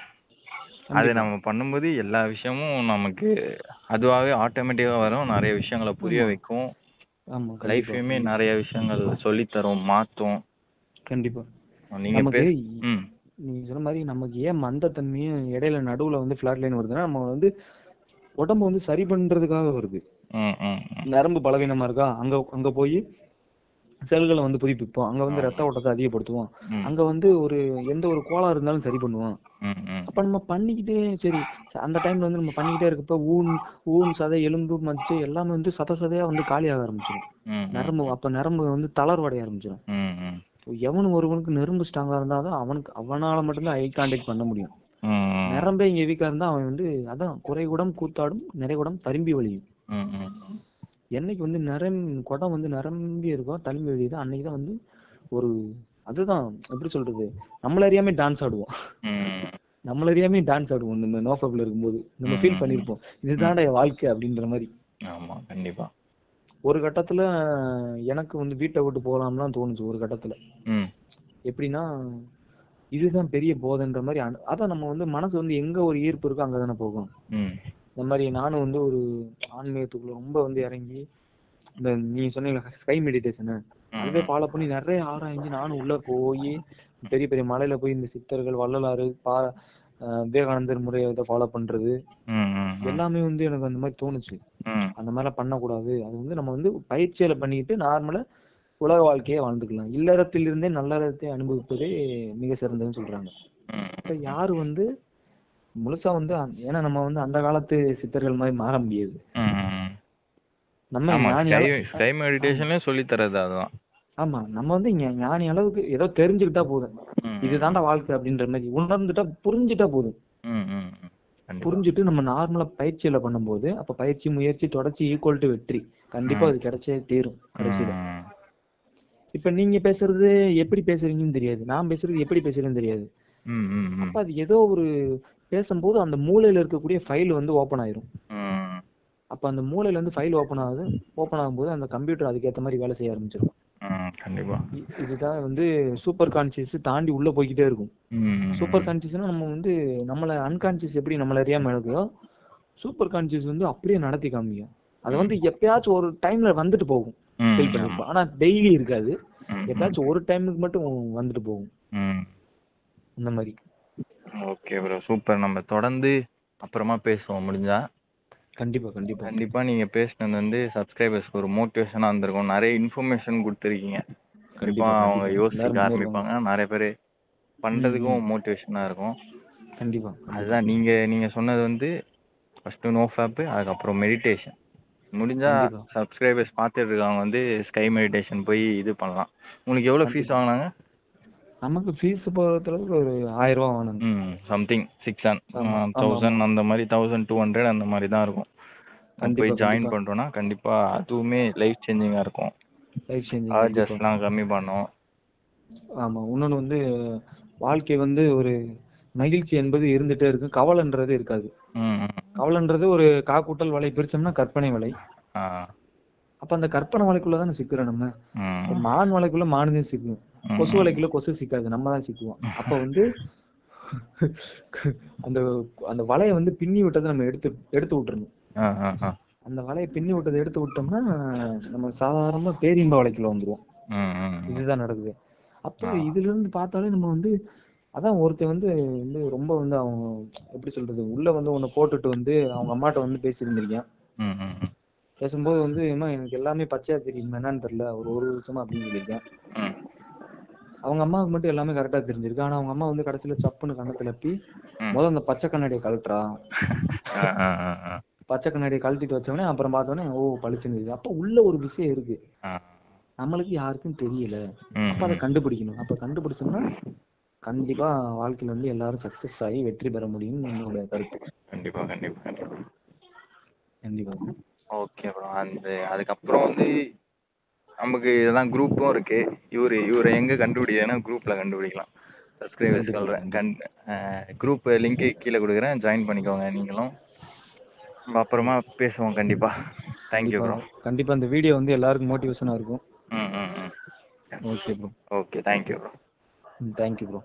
அது நம்ம பண்ணும்போது எல்லா விஷயமும் நமக்கு அதுவாகவே ஆட்டோமேட்டிக்காக வரும். நிறைய விஷயங்களை புரிய வைக்கும். லைஃபையுமே நிறைய விஷயங்கள் சொல்லித்தரும், மாற்றும். கண்டிப்பா. நீங்க நீங்க சொன்ன மாதிரி நமக்கு ஏன் மந்தத்தன்மையும் இடையில நடுவுல வந்து ஃபிளாட் லைன் வருதுன்னா நம்ம வந்து உடம்பு வந்து சரி பண்றதுக்காக வருது. நரம்பு பலவீனமா இருக்கா, அங்க போய் செல்களை வந்து புதுப்பிப்போம். அங்க வந்து ரத்த ஓட்டத்தை அதிகப்படுத்துவோம். அங்க வந்து எந்த ஒரு கோளாறு இருந்தாலும் சரி பண்ணுவோம். அப்ப நம்ம பண்ணிக்கிட்டே சரி அந்த டைம்ல வந்து நம்ம பண்ணிக்கிட்டே இருக்கப்ப ஊன் சதை எலும்பு மச்சு எல்லாமே வந்து சதையா வந்து காலியாக ஆரம்பிச்சிடும். நரம்பு வந்து தளர்வடைய ஆரம்பிச்சிடும். ஒருவனுக்கு நெரும்பு ஸ்ட்ராங்கா இருந்தாதான் அவனால மட்டும்தான் ஐ கான்டாக்ட் பண்ண முடியும். நரம்பே இங்க வீக்கா இருந்தா அவன் வந்து அதான் குறைகுடம் கூத்தாடும் நிறைகுடம் தரும்பி வலியும். என்னைக்கு வந்து குடம் வந்து நிரம்பி இருக்கோ தழும்பி வலியுதோ அன்னைக்குதான் வந்து அதுதான் எப்படி சொல்றது, நம்மள அறியாமே டான்ஸ் ஆடுவோம். இந்த நோஃபப்ல இருக்கும்போது நம்ம ஃபீல் பண்ணிருப்போம், இதுதான்டா வாழ்க்கை அப்படின்ற மாதிரி. ஆமா கண்டிப்பா. ஒரு கட்டத்துல எனக்கு வந்து வீட்டை விட்டு போகலாம்லாம் தோணுச்சு. ஒரு கட்டத்துல எப்படின்னா இதுதான் பெரிய போதைன்ற மாதிரி. அதான் நம்ம வந்து மனசு வந்து எங்க ஒரு ஈர்ப்பு இருக்கோ அங்கதானே போகும். இந்த மாதிரி நானும் வந்து ஒரு ஆன்மீகத்துக்குள்ள ரொம்ப வந்து இறங்கி இந்த நீங்க சொன்னீங்க ஸ்கை மெடிடேஷன் அதுவே ஃபாலோ பண்ணி நிறைய ஆராய்ஞ்சு நானும் உள்ள போய் பெரிய பெரிய மலையில போய் இந்த சித்தர்கள் வள்ளலாறு விவேகானந்தர் முறையை ஃபாலோ பண்றது எல்லாமே வந்து எனக்கு அந்த மாதிரி தோணுச்சு. அந்த மாதிரிலாம் பண்ணக்கூடாது. அது வந்து நம்ம வந்து பயிற்சியில பண்ணிக்கிட்டு நார்மலா உலக வாழ்க்கையே வாழ்ந்துக்கலாம். இல்லறத்தில் இருந்தே நல்லறத்தை அனுபவிப்பதே மிக சிறந்ததுன்னு சொல்றாங்க. இப்ப யாரு வந்து முழுசா வந்து ஏன்னா நம்ம வந்து அந்த காலத்து சித்தர்கள் மாதிரி மாற முடியாது. ஸ்கை மெடிடேஷன்லயே சொல்லி தரது அதுதான். ஆமா நம்ம வந்து ஞானி அளவுக்கு ஏதோ தெரிஞ்சுக்கிட்டா போதும், இதுதான்டா வாழ்க்கை அப்படின்ற மாதிரி உணர்ந்துட்டா புரிஞ்சுட்டா போதும். புரிஞ்சுட்டு நம்ம நார்மலா பயிற்சியில பண்ணும்போது அப்ப பயிற்சி முயற்சி தொடர்ச்சி ஈக்குவல் டு வெற்றி கண்டிப்பா அது கிடைச்சே தீரும் கடைசியில. இப்ப நீங்க பேசுறது எப்படி பேசுறீங்கன்னு தெரியாது, நான் பேசுறது எப்படி பேசுறேன்னு தெரியாது. அப்ப அது ஏதோ பேசும்போது அந்த மூளையில இருக்கக்கூடிய ஃபைல் வந்து ஓபன் ஆயிரும். அப்ப அந்த மூளையில இருந்து ஃபைல் ஓபன் ஆகும்போது அந்த கம்ப்யூட்டர் அதுக்கேற்ற மாதிரி வேலை செய்ய ஆரம்பிச்சிடும். கண்டிப்பா இதுதான் வந்து சூப்பர் கான்சியஸ் தாண்டி உள்ள போய்கிட்டே இருக்கும். சூப்பர் கான்சியஸ்னா நம்ம வந்து நம்மள அன்கான்சியஸ் எப்படி நம்மள அறியாம இருக்குதோ சூப்பர் கான்சியஸ் வந்து அப்படியே நடத்தி காமிக்கும். அது வந்து எப்பயாச்சும் ஒரு டைம்ல வந்துட்டு போகும், ஆனா டெய்லி இருக்காது. எப்பயாச்சும் ஒரு டைமுக்கு மட்டும் வந்துட்டு போகும் இந்த மாதிரி. Okay bro super. நம்ம தொடர்ந்து அப்புறமா பேசுவோம் முடிஞ்சா. கண்டிப்பா கண்டிப்பா கண்டிப்பா நீங்க பேசினது வந்து சப்ஸ்கிரைபர்ஸ்க்கு ஒரு மோட்டிவேஷனா இருந்திருக்கும். நிறைய இன்ஃபர்மேஷன் கொடுத்துருக்கீங்க. கண்டிப்பா அவங்க யோசிக்க ஆரம்பிப்பாங்க. நிறைய பேர் பண்றதுக்கும் மோட்டிவேஷனா இருக்கும். கண்டிப்பா அதுதான் நீங்க சொன்னது வந்து ஃபர்ஸ்ட் நோஃபேப், அதுக்கப்புறம் மெடிடேஷன். முடிஞ்சா சப்ஸ்கிரைபர்ஸ் பார்த்துட்டு இருக்காங்க வந்து ஸ்கை மெடிடேஷன் போய் இது பண்ணலாம். உங்களுக்கு எவ்வளவு ஃபீஸ் வாங்கினாங்க? நமக்கு ஃபீஸ் பொறுத்தளவுக்கு ஒரு 1000 ரூபா வாங்கணும். சம்திங் 6,000 அந்த மாதிரி 1,200 அந்த மாதிரி தான் இருக்கும். போய் ஜாயின் பண்றோம்னா கண்டிப்பா அதுவுமே லைஃப் சேஞ்சிங்கா இருக்கும். சார்ஜஸ்லாம் கம்மி பண்ணும். ஆமா இன்னொன்று வந்து வாழ்க்கை வந்து ஒரு மகிழ்ச்சி என்பது இருந்துட்டே இருக்கும், கவலைன்றது இருக்காது. கவலைன்றது ஒரு காக்கூட்டல் வலை பிரிச்சோம்னா கற்பனை வலை. அப்ப அந்த கற்பனை வலைக்குள்ளதானே சிக்கிறோம் நம்ம. மான் வலைக்குள்ள மானுதான் சிக்கும், கொசு வலைக்குள்ள கொசு சிக்காது, நம்ம தான் சிக்குவோம். அப்ப வந்து அந்த வலையை வந்து பின்னி விட்டதை நம்ம எடுத்து விட்டுறணும். அந்த வலையை பின்னி விட்டதை எடுத்து விட்டோம்னா நம்ம சாதாரணமா பேரின்ப வலைக்குள்ள வந்துருவோம். இதுதான் நடக்குது. அப்போ இதுல இருந்து பார்த்தாலே நம்ம வந்து அதான் ஒருத்தன் வந்து ரொம்ப வந்து அவங்க எப்படி சொல்றது உள்ள வந்து உன்னை போட்டுட்டு வந்து அவங்க அம்மாட்ட வந்து பேசியிருந்திருக்கேன். பேசும்போது வந்து எனக்கு எல்லாமே பச்சையா தெரியும், என்னன்னு தெரியல ஒரு வருஷமா அப்படின்னு சொல்லியிருக்கேன். அவங்க அம்மாவுக்கு மட்டும் எல்லாமே கரெக்டா தெரிஞ்சிருக்கு. ஆனா அவங்க அம்மா வந்து கடைசியில சப்புன்னு கண்ணத்துல அப்பி முதல்ல அந்த பச்சை கண்ணாடியை கழட்டுறா, பச்சை கண்ணாடியை கழட்டிட்டு வச்சோடனே அப்புறம் பார்த்தோன்னே பளிச்சுன்னு. அப்ப உள்ள ஒரு விஷயம் இருக்கு, நம்மளுக்கு யாருக்கும் தெரியல. அப்ப அதை கண்டுபிடிக்கணும். அப்ப கண்டுபிடிச்சோம்னா கண்டிப்பா வாழ்க்கையில வந்து எல்லாரும் சக்சஸ் ஆகி வெற்றி பெற முடியும்னு என்னோட கருத்து. கண்டிப்பா கண்டிப்பா கண்டிப்பா கண்டிப்பா. Okay bro. அதுக்கப்புறம் வந்து நமக்கு இதெல்லாம் குரூப்பும் இருக்கு. இவரை எங்க கண்டுபிடிக்கிறேன்னா குரூப்ல கண்டுபிடிக்கலாம். சப்ஸ்கிரைபர்ஸ் சொல்றேன், குரூப் லிங்க் கீழே கொடுக்குறேன், ஜாயின் பண்ணிக்கோங்க நீங்களும். அப்புறமா பேசுவோம் கண்டிப்பா. Thank you bro. கண்டிப்பா இந்த வீடியோ வந்து எல்லாருக்கும் மோட்டிவேஷனா இருக்கும். Okay bro. Okay thank you bro. Thank you bro.